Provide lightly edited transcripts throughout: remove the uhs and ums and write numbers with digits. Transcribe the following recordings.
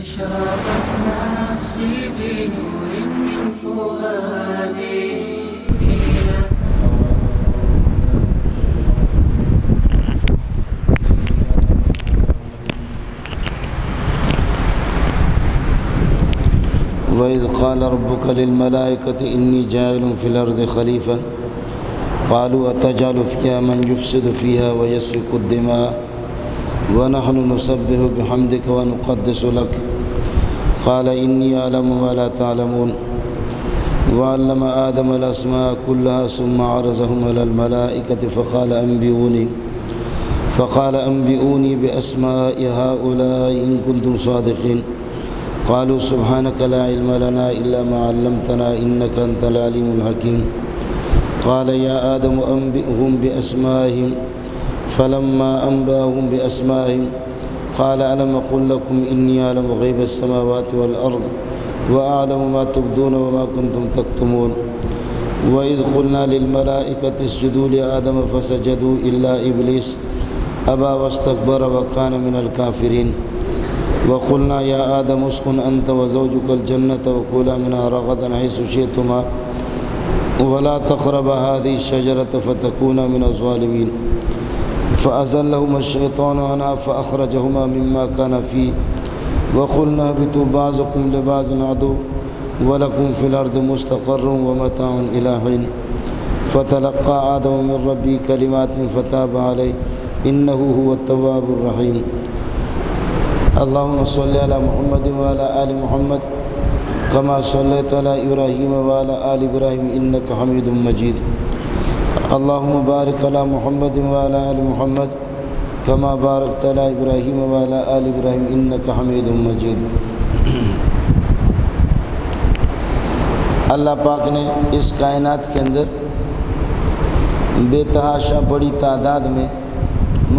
أشرقت نفسي بنور من فؤادي حين وَإِذْ قَالَ رَبُّكَ لِلْمَلَائِكَةِ إِنِّي جَاعِلٌ فِي الْأَرْضِ خَلِيفَةً قَالُوا أَتَجْعَلُ فِيهَا مَنْ يُفْسِدُ فِيهَا وَيَسْفِكُ الدِّمَاءَ وَنَحْنُ نُسَبِّحُ بِحَمْدِكَ وَنُقَدِّسُ لَكَ قَالَ إِنِّي أَعْلَمُ مَا لَا تَعْلَمُونَ وَعَلَّمَ آدَمَ الْأَسْمَاءَ كُلَّهَا ثُمَّ عَرَضَهُمْ عَلَى الْمَلَائِكَةِ فقال أنبئوني بأسماء هؤلاء إن كنتم صادقين قالوا سبحانك لا علم لنا إلا ما علمتنا إنك أنت العليم الحكيم قال يا آدم أنبئهم بأسمائهم فلما أنبأهم بأسمائهم قال ألم أقل لكم إني أعلم غيب السماوات والأرض وأعلم ما تبدون وما كنتم تكتمون وإذ قلنا للملائكة اسجدوا لآدم فسجدوا إلا إبليس أبى واستكبر وكان من الكافرين وقلنا يا آدم اسكن أنت وزوجك الجنة وكلا منها رغدا حيث شئتما ولا تقربا هذه الشجرة فتكونا من الظالمين فأزلهما الشيطان عنها فأخرجهما مما كان فيه وقلنا اهبطوا بعضكم لبعض عدو ولكم في الأرض مستقر ومتاع إلى حين فتلقى آدم من ربه كلمات فتاب عليه إنه هو التواب الرحيم اللهم صل على محمد وعلى آل محمد كما صليت على إبراهيم وعلى آل إبراهيم إنك حميد مجيد اللهم بارك على محمد وعلى آل محمد كما باركت على إبراهيم وعلى آل إبراهيم إنك حميد مجيد اللہ پاک نے اس کائنات کے اندر بے تحاشا بڑی تعداد میں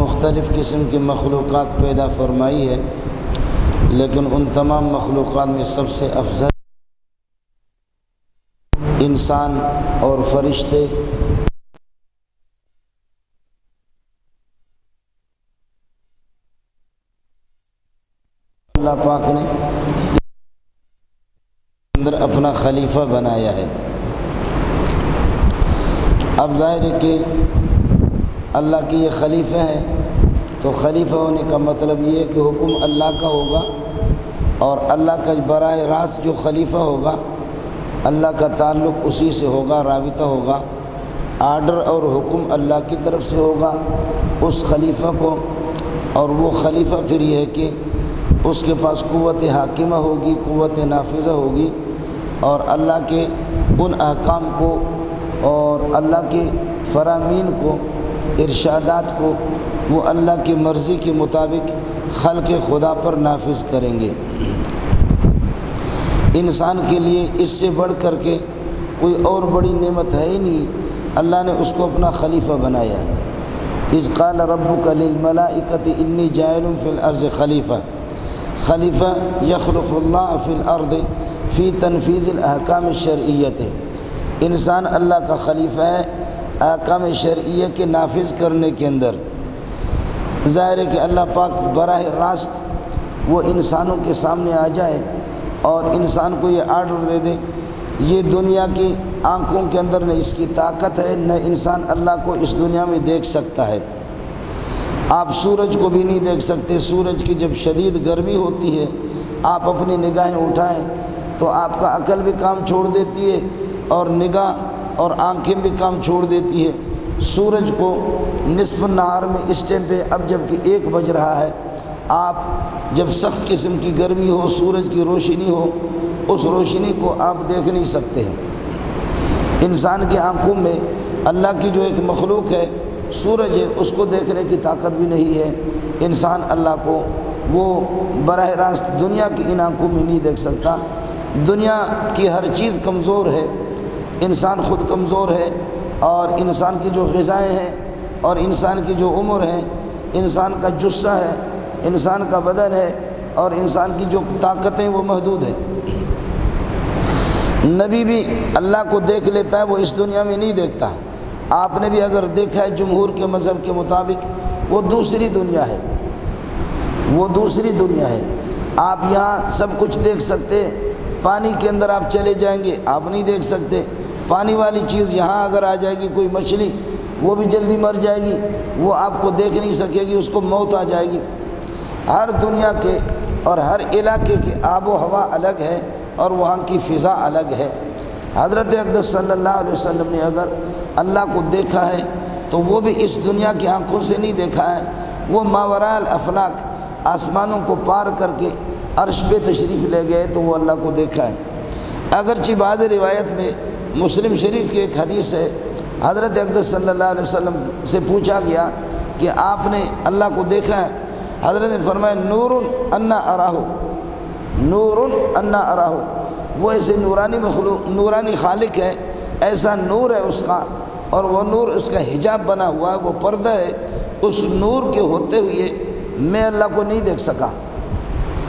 مختلف قسم کی مخلوقات پیدا فرمائی ہے، لیکن ان تمام مخلوقات میں سب سے افضل انسان اور فرشتے اللہ پاک نے اندر اپنا خلیفہ بنایا ہے۔ اب ظاہر ہے کہ اللہ کی یہ خلیفہ ہے، تو خلیفہ ہونے کا مطلب یہ ہے کہ حکم اللہ کا ہوگا، اور اللہ کا براہ راست جو خلیفہ ہوگا اللہ کا تعلق اسی سے ہوگا، رابطہ ہوگا، آرڈر اور حکم اللہ کی طرف سے ہوگا اس خلیفہ کو، اور وہ خلیفہ پھر یہ ہے کہ اس کے پاس قوت حاکمہ ہوگی، قوت نافذہ ہوگی، اور اللہ کے ان احکام کو اور اللہ کے فرامین کو، ارشادات کو وہ اللہ کی مرضی کے مطابق خلق خدا پر نافذ کریں گے۔ انسان کے لیے اس سے بڑھ کر کے کوئی اور بڑی نعمت ہے ہی نہیں، اللہ نے اس کو اپنا خلیفہ بنایا ہے۔ اذ قال ربک للملائکۃ انی جاعل فی الارض خلیفہ، خلیفہ یخلف اللہ فی الارض فی تنفیذ الاحکام الشرعیۃ، انسان اللہ کا خلیفہ ہے احکام شرعیہ کے نافذ کرنے کے اندر۔ ظاہر ہے کہ اللہ پاک براہ راست وہ انسانوں کے سامنے آ جائے اور انسان کو یہ آرڈر دے دے، یہ دنیا کی آنکھوں کے اندر نہ اس کی طاقت ہے، نہ انسان اللہ کو اس دنیا میں دیکھ سکتا ہے۔ آپ سورج کو بھی نہیں دیکھ سکتے، سورج کی جب شدید گرمی ہوتی ہے آپ اپنی نگاہیں اٹھائیں تو آپ کا عقل بھی کام چھوڑ دیتی ہے اور نگاہ اور آنکھیں بھی کام چھوڑ دیتی ہے۔ سورج کو نصف النہار میں اس ٹائم پہ اب جب کہ 1 بج رہا ہے، آپ جب سخت قسم کی گرمی ہو، سورج کی روشنی ہو، اس روشنی کو آپ دیکھ نہیں سکتے ہیں۔ انسان کی آنکھوں میں اللہ کی جو ایک مخلوق ہے سورج ہے، اس کو دیکھنے کی طاقت بھی نہیں ہے۔ انسان اللہ کو وہ براہ راست دنیا کی ان آنکھوں میں نہیں دیکھ سکتا۔ دنیا کی ہر چیز کمزور ہے، انسان خود کمزور ہے، اور انسان کی جو غذائیں ہیں اور انسان کی جو عمر ہے، انسان کا جثہ ہے، انسان کا بدن ہے، اور انسان کی جو طاقتیں وہ محدود ہیں۔ نبی بھی اللہ کو دیکھ لیتا ہے، وہ اس دنیا میں نہیں دیکھتا۔ آپ نے بھی اگر دیکھا ہے جمہور کے مذہب کے مطابق وہ دوسری دنیا ہے، وہ دوسری دنیا ہے۔ آپ یہاں سب کچھ دیکھ سکتے ہیں، پانی کے اندر آپ چلے جائیں گے آپ نہیں دیکھ سکتے، پانی والی چیز یہاں اگر آ جائے گی کوئی مچھلی وہ بھی جلدی مر جائے گی، وہ آپ کو دیکھ نہیں سکے گی، اس کو موت آ جائے گی۔ ہر دنیا کے اور ہر علاقے کی آب و ہوا الگ ہے اور وہاں کی فضا الگ ہے۔ حضرت اقدس صلی اللہ علیہ وسلم نے اگر اللہ کو دیکھا ہے تو وہ بھی اس دنیا کی آنکھوں سے نہیں دیکھا ہے، وہ ماوراء الافلاک آسمانوں کو پار کر کے عرش پہ تشریف لے گئے تو وہ اللہ کو دیکھا ہے۔ اگرچہ بعض روایت میں مسلم شریف کی ایک حدیث ہے، حضرت اقدس صلی اللہ علیہ وسلم سے پوچھا گیا کہ آپ نے اللہ کو دیکھا ہے؟ حضرت نے فرمایا نور انا اراہ، نور انا اراہ، وہ ایسے نورانی مخلوق، نورانی خالق ہے، ایسا نور ہے اس کا، اور وہ نور اس کا حجاب بنا ہوا ہے، وہ پردہ ہے، اس نور کے ہوتے ہوئے میں اللہ کو نہیں دیکھ سکا۔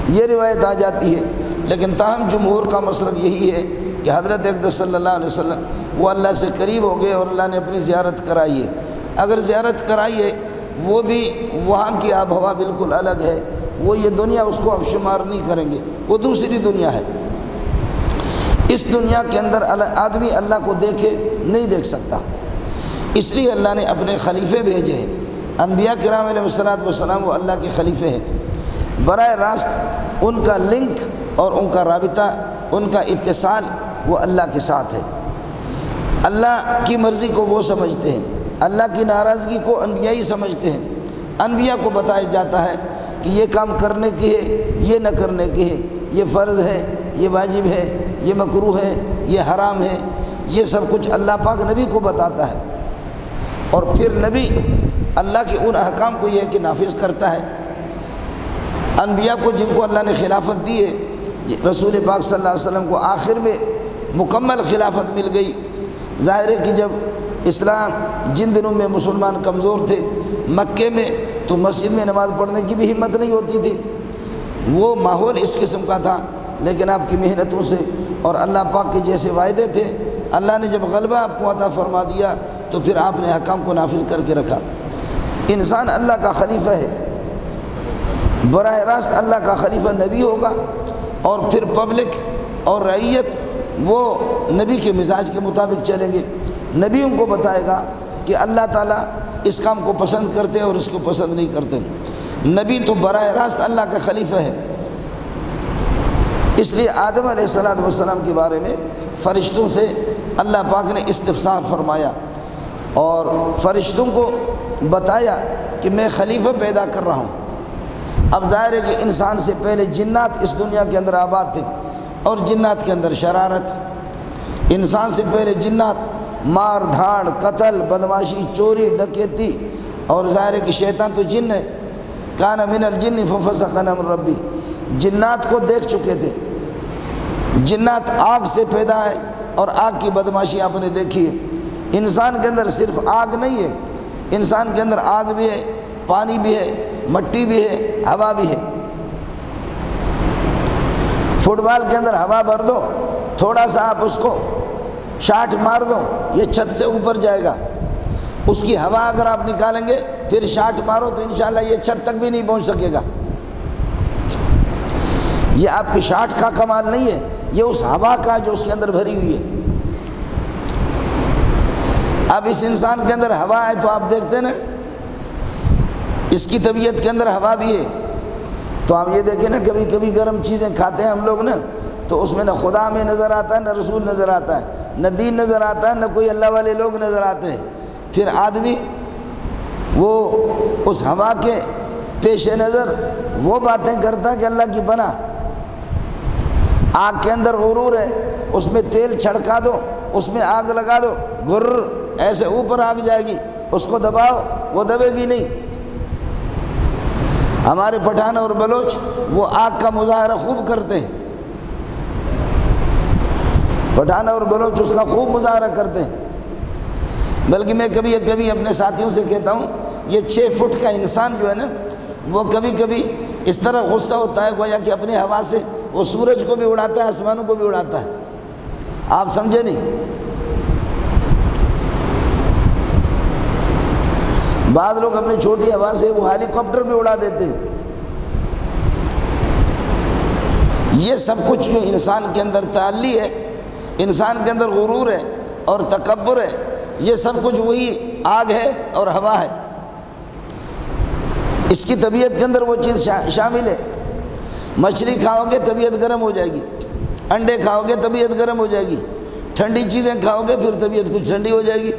یہ روایت آ جاتی ہے، لیکن تاہم جمہور کا مسلک یہی ہے کہ حضرت اقدس صلی اللہ علیہ وسلم وہ اللہ سے قریب ہو گئے اور اللہ نے اپنی زیارت کرائی ہے۔ اگر زیارت کرائی ہے وہ بھی وہاں کی آب و ہوا بالکل الگ ہے، وہ یہ دنیا اس کو اب شمار نہیں کریں گے، وہ دوسری دنیا ہے۔ اس دنیا کے اندر آدمی اللہ کو دیکھے نہیں دیکھ سکتا، اس لیے اللہ نے اپنے خلیفے بھیجے ہیں۔ انبیاء کرام علیہ السلام وہ اللہ کے خلیفے ہیں، براہ راست ان کا لنک اور ان کا رابطہ، ان کا اتصال وہ اللہ کے ساتھ ہے۔ اللہ کی مرضی کو وہ سمجھتے ہیں، اللہ کی ناراضگی کو انبیاء ہی سمجھتے ہیں۔ انبیاء کو بتایا جاتا ہے کہ یہ کام کرنے کی ہے، یہ نہ کرنے کی ہے، یہ فرض ہے، یہ واجب ہے، یہ مکروہ ہے، یہ حرام ہے، یہ سب کچھ اللہ پاک نبی کو بتاتا ہے، اور پھر نبی اللہ کے ان احکام کو یہ ہے کہ نافذ کرتا ہے۔ انبیاء کو جن کو اللہ نے خلافت دی ہے، رسول پاک صلی اللہ علیہ وسلم کو آخر میں مکمل خلافت مل گئی۔ ظاہر ہے کہ جب اسلام جن دنوں میں مسلمان کمزور تھے مکے میں، تو مسجد میں نماز پڑھنے کی بھی ہمت نہیں ہوتی تھی، وہ ماحول اس قسم کا تھا، لیکن آپ کی محنتوں سے اور اللہ پاک کے جیسے وعدے تھے، اللہ نے جب غلبہ آپ کو عطا فرما دیا تو پھر آپ نے احکام کو نافذ کر کے رکھا۔ انسان اللہ کا خلیفہ ہے، براہ راست اللہ کا خلیفہ نبی ہوگا، اور پھر پبلک اور رعیت وہ نبی کے مزاج کے مطابق چلیں گے۔ نبی ان کو بتائے گا کہ اللہ تعالیٰ اس کام کو پسند کرتے اور اس کو پسند نہیں کرتے۔ نبی تو براہ راست اللہ کا خلیفہ ہے۔ اس لیے آدم علیہ السلام کے بارے میں فرشتوں سے اللہ پاک نے استفسار فرمایا اور فرشتوں کو بتایا کہ میں خلیفہ پیدا کر رہا ہوں۔ اب ظاہر ہے کہ انسان سے پہلے جنات اس دنیا کے اندر آباد تھے، اور جنات کے اندر شرارت، انسان سے پہلے جنات مار دھاڑ، قتل، بدماشی، چوری، ڈکیتی، اور ظاہر ہے کہ شیطان تو جن ہے، کان من الجن ففسق عن امر ربی، جنات کو دیکھ چکے تھے۔ جنات آگ سے پیدا ہے اور آگ کی بدماشی آپ نے دیکھی ہے۔ انسان کے اندر صرف آگ نہیں ہے، انسان کے اندر آگ بھی ہے، پانی بھی ہے، مٹی بھی ہے، ہوا بھی ہے۔ فٹ بال کے اندر ہوا بھر دو، تھوڑا سا آپ اس کو شاٹ مار دو، یہ چھت سے اوپر جائے گا۔ اس کی ہوا اگر آپ نکالیں گے پھر شاٹ مارو تو انشاءاللہ یہ چھت تک بھی نہیں پہنچ سکے گا۔ یہ آپ کی شاٹ کا کمال نہیں ہے، یہ اس ہوا کا جو اس کے اندر بھری ہوئی ہے۔ اب اس انسان کے اندر ہوا ہے تو آپ دیکھتے نا، اس کی طبیعت کے اندر ہوا بھی ہے، تو آپ یہ دیکھیں نا کبھی کبھی گرم چیزیں کھاتے ہیں ہم لوگ نا، تو اس میں نہ خدا میں نظر آتا ہے، نہ رسول نظر آتا ہے، نہ دین نظر آتا ہے، نہ کوئی اللہ والے لوگ نظر آتے ہیں۔ پھر آدمی وہ اس ہوا کے پیش نظر وہ باتیں کرتا ہے کہ اللہ کی پناہ۔ آگ کے اندر غرور ہے، اس میں تیل چھڑکا دو، اس میں آگ لگا دو، گر ایسے اوپر آگ جائے گی، اس کو دباؤ وہ دبے گی نہیں۔ ہمارے پٹھان اور بلوچ وہ آگ کا مظاہرہ خوب کرتے ہیں، پٹھان اور بلوچ اس کا خوب مظاہرہ کرتے ہیں۔ بلکہ میں کبھی کبھی اپنے ساتھیوں سے کہتا ہوں، یہ 6 فٹ کا انسان جو ہے نا، وہ کبھی کبھی اس طرح غصہ ہوتا ہے گویا کہ اپنی ہوا سے وہ سورج کو بھی اڑاتا ہے، آسمانوں کو بھی اڑاتا ہے۔ آپ سمجھے نہیں؟ بعض لوگ اپنی چھوٹی ہوا سے وہ ہیلی کاپٹر بھی اڑا دیتے ہیں۔ یہ سب کچھ جو انسان کے اندر تعلی ہے، انسان کے اندر غرور ہے اور تکبر ہے، یہ سب کچھ وہی آگ ہے اور ہوا ہے، اس کی طبیعت کے اندر وہ چیز شامل ہے۔ مچھلی کھاؤ گے طبیعت گرم ہو جائے گی، انڈے کھاؤ گے طبیعت گرم ہو جائے گی، ٹھنڈی چیزیں کھاؤ گے پھر طبیعت کچھ ٹھنڈی ہو جائے گی۔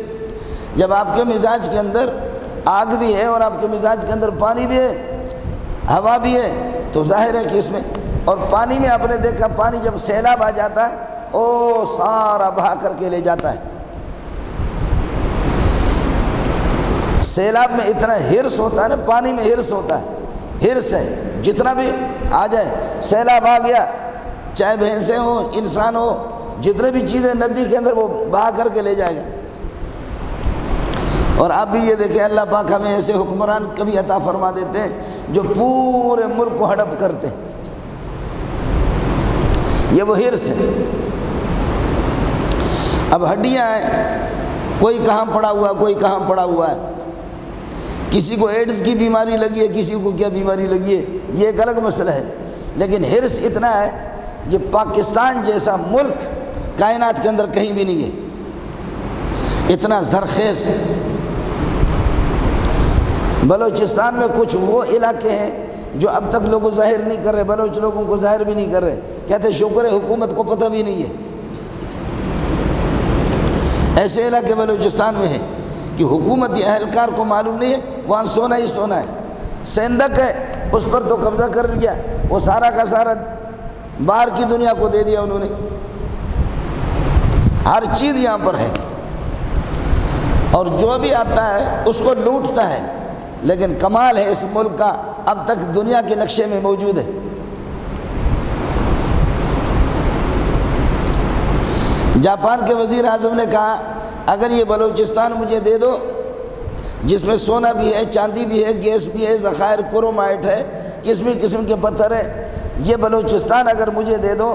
جب آپ کے مزاج کے اندر آگ بھی ہے اور آپ کے مزاج کے اندر پانی بھی ہے، ہوا بھی ہے، تو ظاہر ہے کہ اس میں، اور پانی میں آپ نے دیکھا پانی جب سیلاب آ جاتا ہے او سارا بہا کر کے لے جاتا ہے۔ سیلاب میں اتنا ہرس ہوتا ہے نا، پانی میں ہرس ہوتا ہے، ہرس ہے، جتنا بھی آ جائے، سیلاب آ گیا، چاہے بھینسیں ہوں انسان ہو، جتنے بھی چیزیں ندی کے اندر وہ بہا کر کے لے جائے گا۔ اور آپ بھی یہ دیکھیں اللہ پاک ہمیں ایسے حکمران کبھی عطا فرما دیتے ہیں جو پورے ملک کو ہڑپ کرتے ہیں، یہ وہ ہرس ہے۔ اب ہڈیاں ہیں، کوئی کہاں پڑا ہوا کوئی کہاں پڑا ہوا ہے، کسی کو ایڈز کی بیماری لگی ہے، کسی کو کیا بیماری لگی ہے، یہ ایک الگ مسئلہ ہے، لیکن ہرس اتنا ہے، یہ پاکستان جیسا ملک کائنات کے اندر کہیں بھی نہیں ہے، اتنا زرخیز۔ بلوچستان میں کچھ وہ علاقے ہیں جو اب تک لوگوں ظاہر نہیں کر رہے، بلوچ لوگوں کو ظاہر بھی نہیں کر رہے، کہتے شکر ہے حکومت کو پتہ بھی نہیں ہے۔ ایسے علاقے بلوچستان میں ہیں کہ حکومتی اہلکار کو معلوم نہیں ہے، وہاں سونا ہی سونا ہے۔ سندک ہے، اس پر تو قبضہ کر لیا، وہ سارا کا سارا باہر کی دنیا کو دے دیا انہوں نے، ہر چیز یہاں پر ہے، اور جو بھی آتا ہے اس کو لوٹتا ہے، لیکن کمال ہے اس ملک کا اب تک دنیا کے نقشے میں موجود ہے۔ جاپان کے وزیر اعظم نے کہا اگر یہ بلوچستان مجھے دے دو جس میں سونا بھی ہے، چاندی بھی ہے، گیس بھی ہے، ذخائر کرومائٹ ہے، قسم قسم کے پتھر ہے، یہ بلوچستان اگر مجھے دے دو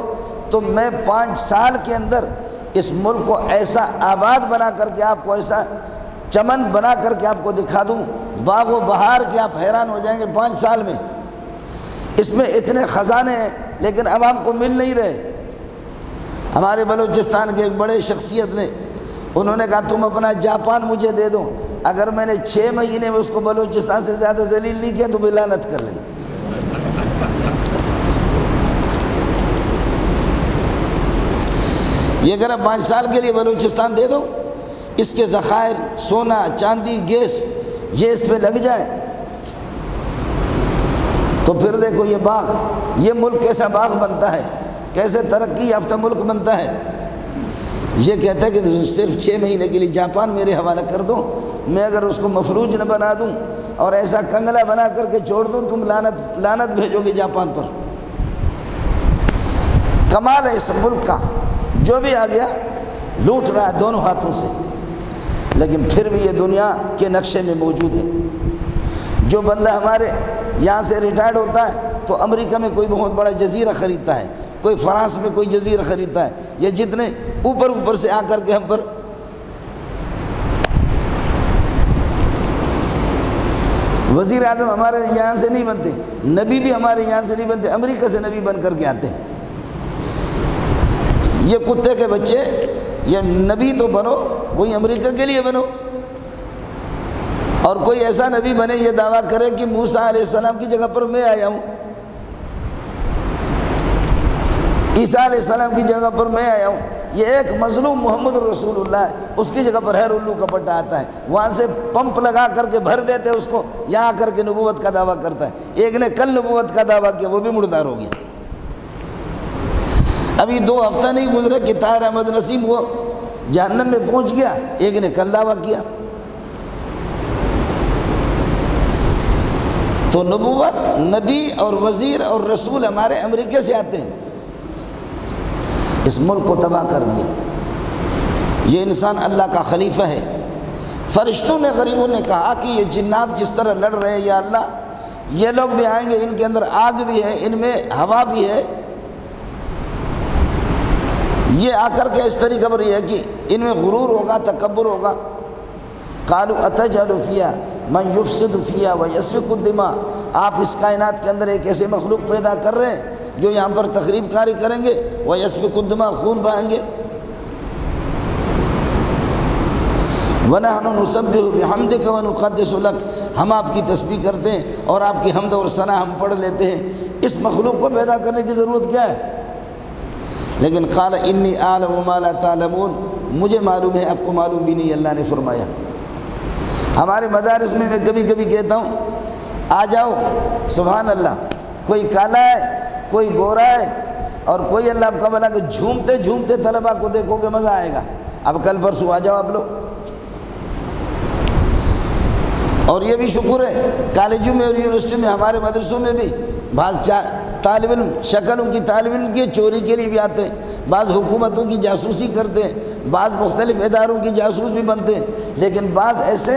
تو میں 5 سال کے اندر اس ملک کو ایسا آباد بنا کر کے آپ کو، ایسا چمن بنا کر کے آپ کو دکھا دوں، باغ و بہار کے آپ حیران ہو جائیں گے 5 سال میں۔ اس میں اتنے خزانے ہیں لیکن عوام کو مل نہیں رہے۔ ہمارے بلوچستان کے ایک بڑے شخصیت نے، انہوں نے کہا تم اپنا جاپان مجھے دے دو، اگر میں نے 6 مہینے میں اس کو بلوچستان سے زیادہ ذلیل نہیں کیا تو بھی لعنت کر لینا۔ یہ اگر اب 5 سال کے لیے بلوچستان دے دو، اس کے ذخائر سونا چاندی گیس یہ اس پہ لگ جائے تو پھر دیکھو یہ باغ، یہ ملک کیسا باغ بنتا ہے، کیسے ترقی یافتہ ملک بنتا ہے۔ یہ کہتا ہے کہ صرف 6 مہینے کے لیے جاپان میرے حوالہ کر دو، میں اگر اس کو مفلوج نہ بنا دوں اور ایسا کنگلا بنا کر کے چھوڑ دوں تم لعنت بھیجو گے جاپان پر۔ کمال ہے اس ملک کا، جو بھی آ گیا لوٹ رہا ہے دونوں ہاتھوں سے، لیکن پھر بھی یہ دنیا کے نقشے میں موجود ہے۔ جو بندہ ہمارے یہاں سے ریٹائرڈ ہوتا ہے تو امریکہ میں کوئی بہت بڑا جزیرہ خریدتا ہے، کوئی فرانس میں کوئی جزیرہ خریدتا ہے، یہ جتنے اوپر سے آ کر کے ہم پر وزیر اعظم ہمارے یہاں سے نہیں بنتے، نبی بھی ہمارے یہاں سے نہیں بنتے، امریکہ سے نبی بن کر کے آتے ہیں۔ یہ کتے کے بچے، یہ نبی تو بنو وہی امریکہ کے لیے بنو، اور کوئی ایسا نبی بنے یہ دعویٰ کرے کہ موسیٰ علیہ السلام کی جگہ پر میں آیا ہوں، عیسیٰ علیہ السلام کی جگہ پر میں آیا ہوں۔ یہ ایک مظلوم محمد رسول اللہ ہے، اس کی جگہ پر خیر الو کا پٹا آتا ہے، وہاں سے پمپ لگا کر کے بھر دیتے اس کو، یہاں آ کر کے نبوت کا دعویٰ کرتا ہے۔ ایک نے کل نبوت کا دعویٰ کیا، وہ بھی مردار ہو گیا۔ ابھی 2 ہفتہ نہیں گزرے کہ طاہر احمد نسیم وہ جہنم میں پہنچ گیا، ایک نے کل دعویٰ کیا۔ تو نبوت، نبی اور وزیر اور رسول ہمارے امریکہ سے آتے ہیں، اس ملک کو تباہ کر دیا۔ یہ انسان اللہ کا خلیفہ ہے۔ فرشتوں نے، غریبوں نے کہا کہ یہ جنات جس طرح لڑ رہے ہیں یا اللہ، یہ لوگ بھی آئیں گے، ان کے اندر آگ بھی ہے، ان میں ہوا بھی ہے، یہ آ کر کے اس طریقہ پر یہ ہے کہ ان میں غرور ہوگا، تکبر ہوگا۔ قالوا اتجعل فیہا من یفسد فیہا ویسفک الدماء، آپ اس کائنات کے اندر ایک ایسے مخلوق پیدا کر رہے ہیں جو یہاں پر تقریب کاری کریں گے وہ یسفک الدماء، خون بہائیں گے. وَنَحْنُ نُسَبِّحُ بِحَمْدِكَ وَنُقَدِّسُ لَكَ، ہم آپ کی تسبیح کرتے ہیں اور آپ کی حمد اور ثنا ہم پڑھ لیتے ہیں. اس مخلوق کو پیدا کرنے کی ضرورت کیا ہے؟ لیکن قال انی اعلم ما لا تعلمون، مجھے معلوم ہے آپ کو معلوم بھی نہیں، اللہ نے فرمایا. ہمارے مدارس میں کبھی کبھی کہتا ہوں آ جاؤ، سبحان اللہ، کوئی کالا ہے کوئی گورا ہے اور کوئی اللہ کا بھلا کہ جھومتے جھومتے طلباء کو دیکھو کہ مزہ آئے گا. اب کل پرسوں آ جاؤ آپ لوگ. اور یہ بھی شکر ہے کالجوں میں اور یونیورسٹی میں ہمارے مدرسوں میں بھی بعض طالب علم شکل ان کی طالب علم کی چوری کے لیے بھی آتے ہیں، بعض حکومتوں کی جاسوسی کرتے ہیں، بعض مختلف اداروں کی جاسوس بھی بنتے ہیں. لیکن بعض ایسے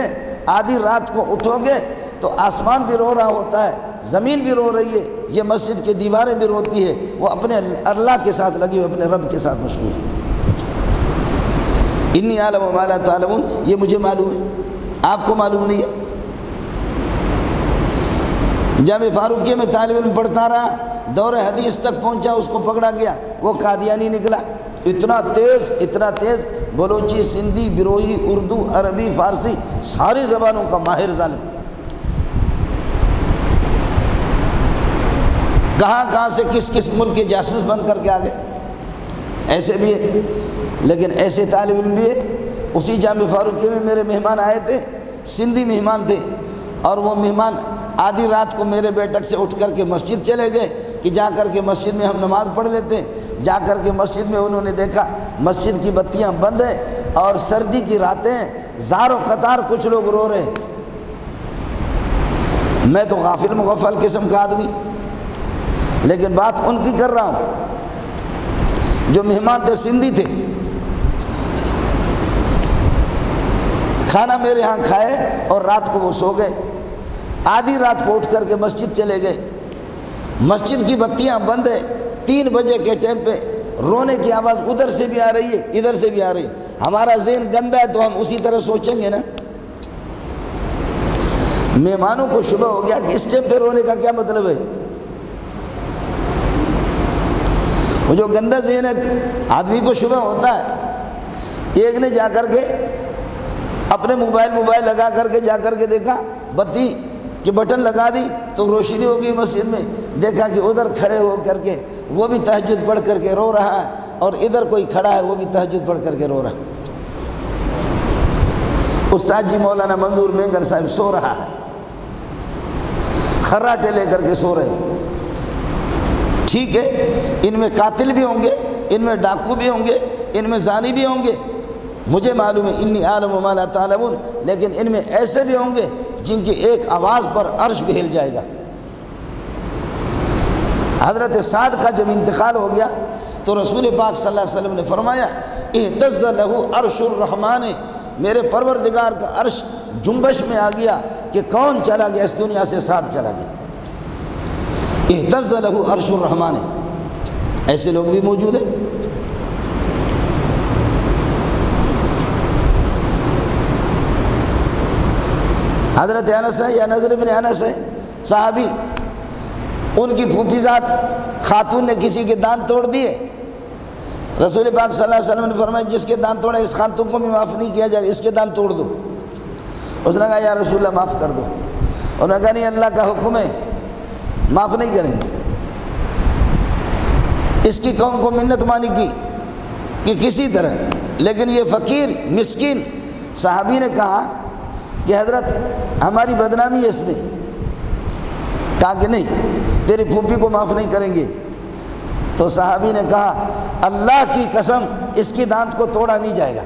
آدھی رات کو اٹھو گے تو آسمان بھی رو رہا ہوتا ہے، زمین بھی رو رہی ہے، یہ مسجد کی دیواریں بھی روتی ہے. وہ اپنے اللہ کے ساتھ لگی ہوئے، اپنے رب کے ساتھ مشغول ہے. انی اعلم ما لا تعلمون، یہ مجھے معلوم ہے، آپ کو معلوم نہیں ہے. جامع فاروقیہ میں طالب علم پڑھتا رہا، دور حدیث تک پہنچا، اس کو پکڑا گیا، وہ قادیانی نکلا. اتنا تیز بلوچی، سندھی، بروئی، اردو، عربی، فارسی، ساری زبانوں کا ماہر ظالم. کہاں سے کس ملک کے جاسوس بن کر کے آ گئے. ایسے بھی ہے، لیکن ایسے طالب علم بھی ہے. اسی جامع فاروقیہ میں میرے مہمان آئے تھے، سندھی مہمان تھے، اور وہ مہمان آدھی رات کو میرے بیٹک سے اٹھ کر کے مسجد چلے گئے کہ جا کر کے مسجد میں ہم نماز پڑھ لیتے ہیں. جا کر کے مسجد میں انہوں نے دیکھا مسجد کی بتیاں بند ہیں اور سردی کی راتیں ہیں، زار و قطار کچھ لوگ رو رہے ہیں. میں تو غافل مغفل قسم کا آدمی، لیکن بات ان کی کر رہا ہوں. جو مہمان تھے سندھی تھے، کھانا میرے ہاں کھائے اور رات کو وہ سو گئے. آدھی رات کو اٹھ کر کے مسجد چلے گئے. مسجد کی بتیاں بند ہے، 3 بجے کے ٹائم پہ رونے کی آواز ادھر سے بھی آ رہی ہے، ادھر سے بھی آ رہی ہے. ہمارا ذہن گندا ہے تو ہم اسی طرح سوچیں گے نا. مہمانوں کو شبہ ہو گیا کہ اس ٹائم پہ رونے کا کیا مطلب ہے. وہ جو گندا ذہن ہے آدمی کو شبہ ہوتا ہے. ایک نے جا کر کے اپنے موبائل لگا کر کے جا کر کے دیکھا بتی کہ بٹن لگا دی تو روشنی ہو گئی مسجد میں. دیکھا کہ ادھر کھڑے ہو کر کے وہ بھی تہجد پڑھ کر کے رو رہا ہے اور ادھر کوئی کھڑا ہے وہ بھی تہجد پڑھ کر کے رو رہا ہے. استاد جی مولانا منظور مینگر صاحب سو رہا ہے، خراٹے لے کر کے سو رہے ہیں. ٹھیک ہے، ان میں قاتل بھی ہوں گے، ان میں ڈاکو بھی ہوں گے، ان میں زانی بھی ہوں گے، مجھے معلوم ہے انی اعلم ما لا تعلمون. لیکن ان میں ایسے بھی ہوں گے جن کی ایک آواز پر عرش بھی ہل جائے گا. حضرت سعد کا جب انتقال ہو گیا تو رسول پاک صلی اللہ علیہ وسلم نے فرمایا اہتز لہ عرش الرحمن، میرے پروردگار کا عرش جنبش میں آ گیا کہ کون چلا گیا اس دنیا سے، سعد چلا گیا. اہتز لہ عرش الرحمن. ایسے لوگ بھی موجود ہیں. حضرت انس ہے یا نضر بن انس ہے صحابی، ان کی پھوپھی ذات خاتون نے کسی کے دانت توڑ دیے. رسول پاک صلی اللہ علیہ وسلم نے فرمایا جس کے دانت توڑے اس خاتون کو بھی معاف نہیں کیا جائے، اس کے دانت توڑ دو. اس نے کہا یا رسول اللہ معاف کر دو. انہوں نے کہا نہیں، اللہ کا حکم ہے، معاف نہیں کریں گے. اس کی قوم کو منت مانی کی کہ کسی طرح، لیکن یہ فقیر مسکین صحابی نے کہا کہ حضرت ہماری بدنامی ہے اس میں. کہا کہ نہیں، تیری پھوپھی کو معاف نہیں کریں گے. تو صحابی نے کہا اللہ کی قسم اس کی دانت کو توڑا نہیں جائے گا.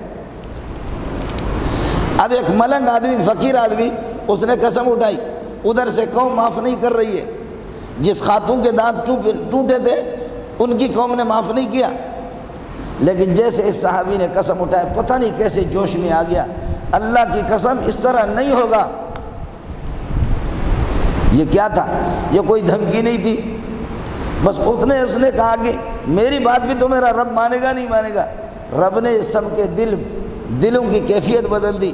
اب ایک ملنگ آدمی، فقیر آدمی، اس نے قسم اٹھائی، ادھر سے قوم معاف نہیں کر رہی ہے. جس خاتون کے دانت ٹوٹے تھے ان کی قوم نے معاف نہیں کیا. لیکن جیسے اس صحابی نے قسم اٹھایا، پتہ نہیں کیسے جوش میں آ گیا، اللہ کی قسم اس طرح نہیں ہوگا. یہ کیا تھا؟ یہ کوئی دھمکی نہیں تھی، بس اتنے اس نے کہا کہ میری بات بھی تو میرا رب مانے گا نہیں مانے گا. رب نے سب کے دلوں کی کیفیت بدل دی،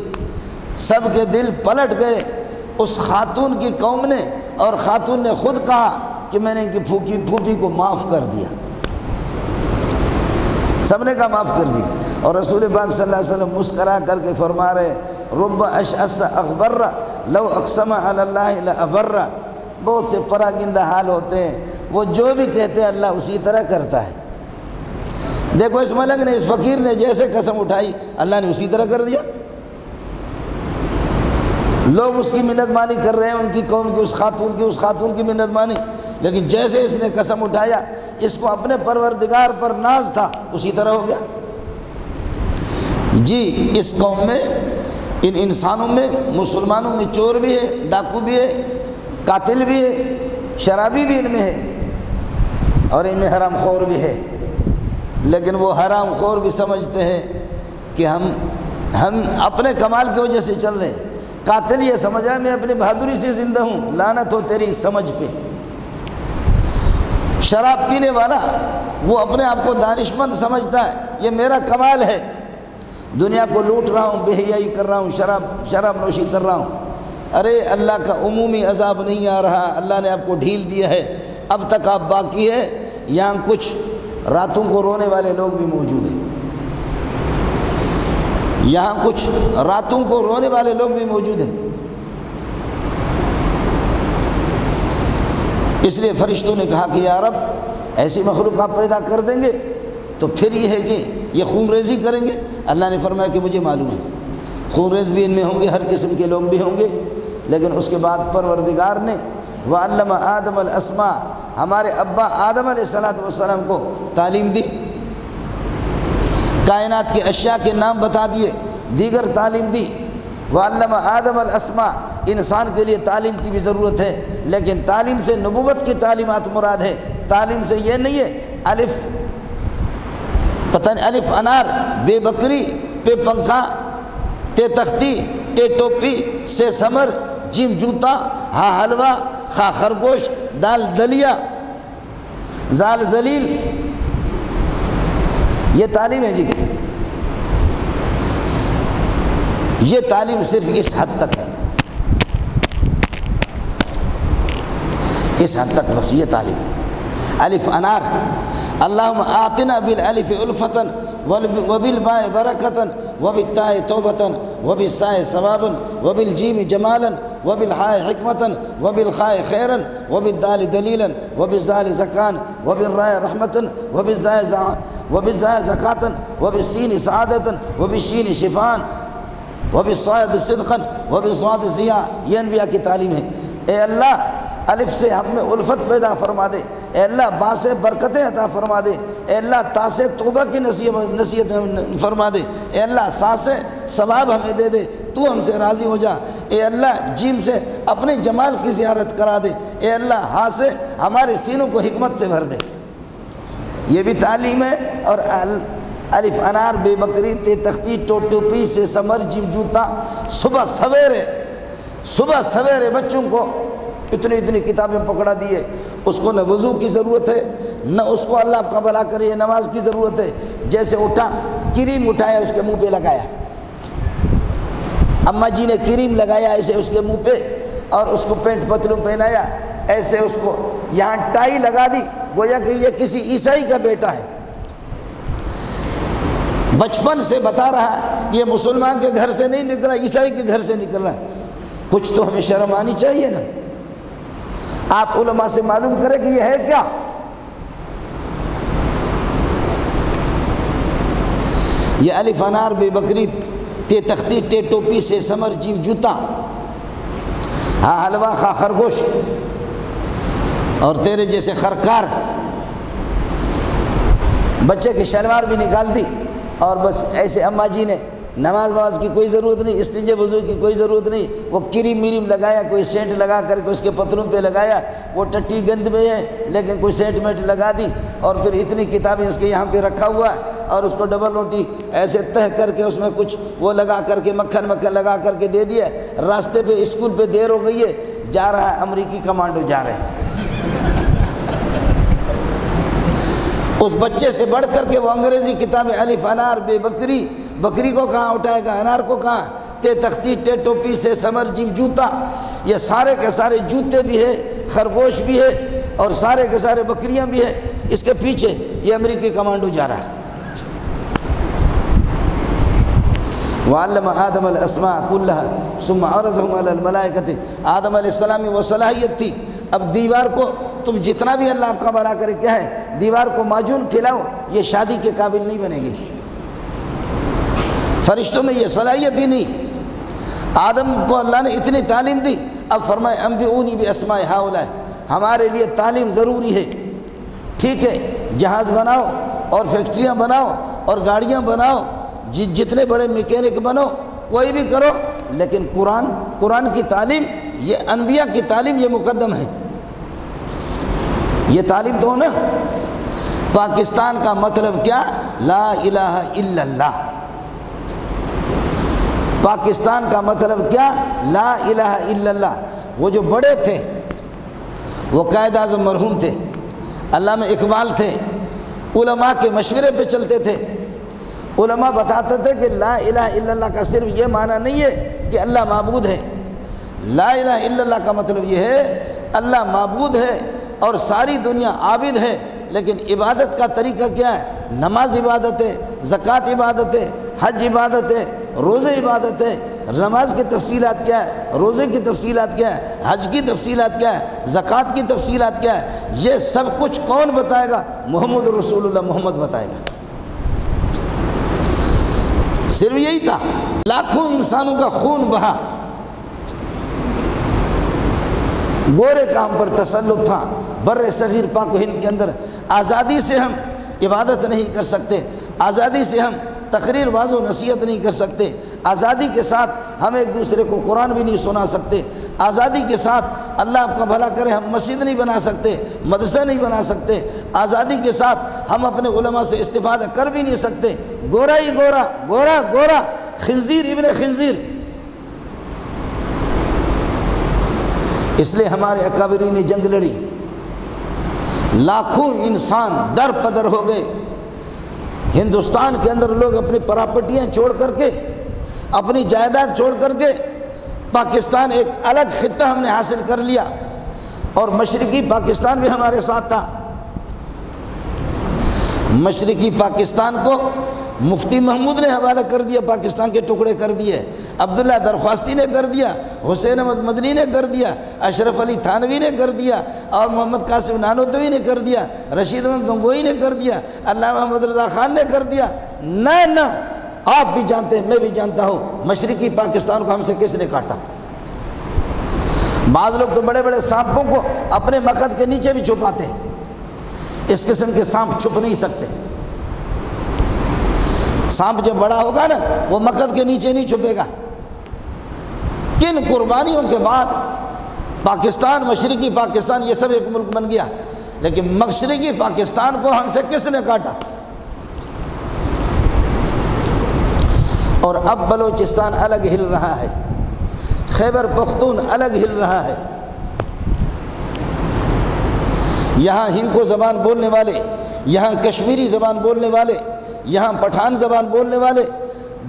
سب کے دل پلٹ گئے. اس خاتون کی قوم نے اور خاتون نے خود کہا کہ میں نے ان کی پھوپھی کو معاف کر دیا۔ سب نے کہا معاف کر دی۔ اور رسول پاک صلی اللہ علیہ وسلم مسکرا کر کے فرما رہے رب اشعث اغبر لو اقسم علی اللہ لابر۔ بہت سے پراگندہ حال ہوتے ہیں، وہ جو بھی کہتے ہیں اللہ اسی طرح کرتا ہے۔ دیکھو اس ملنگ نے، اس فقیر نے جیسے قسم اٹھائی اللہ نے اسی طرح کر دیا۔ لوگ اس کی منت مانی کر رہے ہیں، ان کی قوم کی اس خاتون کی منت مانی، لیکن جیسے اس نے قسم اٹھایا اس کو اپنے پروردگار پر ناز تھا، اسی طرح ہو گیا۔ جی اس قوم میں، ان انسانوں میں، مسلمانوں میں چور بھی ہے، ڈاکو بھی ہے، قاتل بھی ہے، شرابی بھی ان میں ہے، اور ان میں حرام خور بھی ہے، لیکن وہ حرام خور بھی سمجھتے ہیں کہ ہم اپنے کمال کی وجہ سے چل رہے ہیں۔ قاتل یہ سمجھ رہا ہے میں اپنی بہادری سے زندہ ہوں، لعنت ہو تیری سمجھ پہ۔ شراب پینے والا وہ اپنے آپ کو دانش مند سمجھتا ہے، یہ میرا کمال ہے، دنیا کو لوٹ رہا ہوں، بے حیائی کر رہا ہوں، شراب نوشی کر رہا ہوں۔ ارے اللہ کا عمومی عذاب نہیں آ رہا، اللہ نے آپ کو ڈھیل دیا ہے، اب تک آپ باقی ہے۔ یہاں کچھ راتوں کو رونے والے لوگ بھی موجود ہیں، یہاں کچھ راتوں کو رونے والے لوگ بھی موجود ہیں۔ اس لیے فرشتوں نے کہا کہ یا رب ایسی مخلوق آپ پیدا کر دیں گے تو پھر یہ ہے کہ یہ خون ریزی کریں گے؟ اللہ نے فرمایا کہ مجھے معلوم ہے خون ریز بھی ان میں ہوں گے، ہر قسم کے لوگ بھی ہوں گے، لیکن اس کے بعد پروردگار نے وَعَلَّمَ آدَمَ الْأَسْمَاءَ، ہمارے ابا آدم علیہ السلام کو تعلیم دی، کائنات کے اشیاء کے نام بتا دیے، دیگر تعلیم دی۔ وَعَلَّمَ آدَمَ الْأَسْمَاءَ، انسان کے لیے تعلیم کی بھی ضرورت ہے، لیکن تعلیم سے نبوت کی تعلیمات مراد ہے، تعلیم سے یہ نہیں ہے الف پتہ نہیں الف انار، بے بکری، پہ پنکھا، تے تختی، ٹے ٹوپی، سے سمر، جیم جوتا، ہا حلوہ، خا خرگوش، دال دلیا، زال ذلیل، یہ تعلیم ہے جی۔ یہ تعلیم صرف اس حد تک ہے، اس حد تک بس یہ تعلیم ہے۔ الف انار، اللہم آتنا بالالف الفتن وبالباء برکتن وبالتاء توبتن وبالساء ثوابا وبالجیم جمالا وبالحاء حکمتن وبالخاء خیرا وبالدال دلیلا وبالزال زکان وبالراء رحمتن وبالزاء زکاتن وبالسین سعادتن وبالشین شفان وبالصاد صدقا وبالصاد ضیاء۔ یہ انبیاء کی تعلیم ہے۔ اے اللہ الف سے ہم میں الفت پیدا فرما دے، اے اللہ با سے برکتیں عطا فرما دے، اے اللہ تا سے توبہ کی نصیحت فرما دے، اے اللہ سا سے ثواب ہمیں دے دے، تو ہم سے راضی ہو جا، اے اللہ جیم سے اپنے جمال کی زیارت کرا دے، اے اللہ ہاں سے ہمارے سینوں کو حکمت سے بھر دے۔ یہ بھی تعلیم ہے۔ اور الف انار، بے بکری، تے تختی، ٹوپی، سے سمر، جیم جوتا، صبح سویرے بچوں کو اتنی کتابیں پکڑا دیے، اس کو نہ وضو کی ضرورت ہے، نہ اس کو اللہ کا بھلا کرے نماز کی ضرورت ہے۔ جیسے اٹھا کریم اٹھایا اس کے منہ پہ لگایا، اماں جی نے کریم لگایا ایسے اس کے منہ پہ، اور اس کو پینٹ پتلوں پہنایا، ایسے اس کو یہاں ٹائی لگا دی، گویا کہ یہ کسی عیسائی کا بیٹا ہے۔ بچپن سے بتا رہا ہے یہ مسلمان کے گھر سے نہیں نکلا، عیسائی کے گھر سے نکل رہا ہے۔ کچھ تو ہمیں شرم آنی چاہیے نا۔ آپ علماء سے معلوم کریں کہ یہ ہے کیا۔ یہ الف انار، بے بکری، تے تختی، ٹے ٹوپی، سے سمر، جیم جوتا، ہاں حلوہ، خا خرگوش، اور تیرے جیسے خرکار۔ بچے کی شلوار بھی نکال دی، اور بس ایسے اماں جی نے نماز کی کوئی ضرورت نہیں، استنجے وضو کی کوئی ضرورت نہیں، وہ کریم مریم لگایا، کوئی سینٹ لگا کر کے اس کے پتلوں پہ لگایا، وہ ٹٹی گند میں ہے لیکن کوئی سینٹ میٹ لگا دی، اور پھر اتنی کتابیں اس کے یہاں پہ رکھا ہوا ہے، اور اس کو ڈبل روٹی ایسے تہ کر کے اس میں کچھ وہ لگا کر کے مکھن لگا کر کے دے دیا۔ راستے پہ اسکول پہ دیر ہو گئی ہے، جا رہا ہے امریکی کمانڈو جا رہے ہیں۔ اس بچے سے بڑھ کر کے وہ انگریزی کتابیں الف انار، بے بکری، بکری کو کہاں اٹھائے گا، انار کو کہاں، تے تختی، ٹے ٹوپی، سے سمر، جیم جوتا، یہ سارے کے سارے جوتے بھی ہے، خرگوش بھی ہے، اور سارے کے سارے بکریاں بھی ہیں، اس کے پیچھے یہ امریکی کمانڈو جا رہا ہے۔ وعلم آدم الاسماء كلها ثم عرضهم على الملائكة، آدم علیہ السلام میں وہ صلاحیت تھی۔ اب دیوار کو تم جتنا بھی اللہ آپ کا بھلا کرے، کیا ہے، دیوار کو معجون کھلاؤ، یہ شادی کے قابل نہیں بنے گی۔ فرشتوں میں یہ صلاحیت ہی نہیں۔ آدم کو اللہ نے اتنی تعلیم دی، اب فرمائے انبئونی باسماء ہؤلاء، ہمارے لیے تعلیم ضروری ہے۔ ٹھیک ہے، جہاز بناؤ اور فیکٹریاں بناؤ اور گاڑیاں بناؤ، جتنے بڑے میکینک بنو، کوئی بھی کرو، لیکن قرآن کی تعلیم، یہ انبیاء کی تعلیم، یہ مقدم ہے۔ یہ تعلیم تو نا، پاکستان کا مطلب کیا؟ لا الہ الا اللہ۔ پاکستان کا مطلب کیا؟ لا الہ الا اللہ۔ وہ جو بڑے تھے وہ قائد اعظم مرحوم تھے، علامہ اقبال تھے، علماء کے مشورے پہ چلتے تھے۔ علماء بتاتے تھے کہ لا الہ الا اللہ کا صرف یہ معنی نہیں ہے کہ اللہ معبود ہے۔ لا الہ الا اللہ کا مطلب یہ ہے اللہ معبود ہے اور ساری دنیا عابد ہے، لیکن عبادت کا طریقہ کیا ہے؟ نماز عبادت ہے، زکوٰۃ عبادت ہے، حج عبادت ہے، روزے عبادت ہے۔ نماز کی تفصیلات کیا ہے، روزے کی تفصیلات کیا ہے، حج کی تفصیلات کیا ہے، زکوٰۃ کی تفصیلات کیا ہے، یہ سب کچھ کون بتائے گا؟ محمد رسول اللہ، محمد بتائے گا۔ صرف یہی تھا، لاکھوں انسانوں کا خون بہا، گورے کا ہم پر تسلط تھا۔ بر صغیر پاک و ہند کے اندر آزادی سے ہم عبادت نہیں کر سکتے، آزادی سے ہم تقریر واضح و نصیحت نہیں کر سکتے، آزادی کے ساتھ ہم ایک دوسرے کو قرآن بھی نہیں سنا سکتے، آزادی کے ساتھ اللہ آپ کا بھلا کرے ہم مسجد نہیں بنا سکتے، مدرسہ نہیں بنا سکتے، آزادی کے ساتھ ہم اپنے علماء سے استفادہ کر بھی نہیں سکتے۔ گورا ہی گورا، گورا گورا، خنزیر ابن خنزیر۔ اس لیے ہمارے اکابرین نے جنگ لڑی، لاکھوں انسان در پدر ہو گئے۔ ہندوستان کے اندر لوگ اپنی پراپرٹیاں چھوڑ کر کے، اپنی جائیداد چھوڑ کر کے، پاکستان ایک الگ خطہ ہم نے حاصل کر لیا، اور مشرقی پاکستان بھی ہمارے ساتھ تھا۔ مشرقی پاکستان کو مفتی محمود نے حوالہ کر دیا، پاکستان کے ٹکڑے کر دیے، عبداللہ درخواستی نے کر دیا، حسین احمد مدنی نے کر دیا، اشرف علی تھانوی نے کر دیا، اور محمد قاسم نانوتوی نے کر دیا، رشید احمد گنگوئی نے کر دیا، علامہ محمد رضا خان نے کر دیا۔ نہ آپ بھی جانتے ہیں، میں بھی جانتا ہوں، مشرقی پاکستان کو ہم سے کس نے کاٹا۔ بعض لوگ تو بڑے بڑے سانپوں کو اپنے مقد کے نیچے بھی چھپاتے ہیں، اس قسم کے سانپ چھپ نہیں سکتے۔ سانپ جب بڑا ہوگا نا، وہ مقد کے نیچے نہیں چھپے گا۔ کن قربانیوں کے بعد پاکستان، مشرقی پاکستان، یہ سب ایک ملک بن گیا، لیکن مشرقی پاکستان کو ہم سے کس نے کاٹا؟ اور اب بلوچستان الگ ہل رہا ہے، خیبر پختون الگ ہل رہا ہے۔ یہاں ہندکو زبان بولنے والے، یہاں کشمیری زبان بولنے والے، یہاں پٹھان زبان بولنے والے،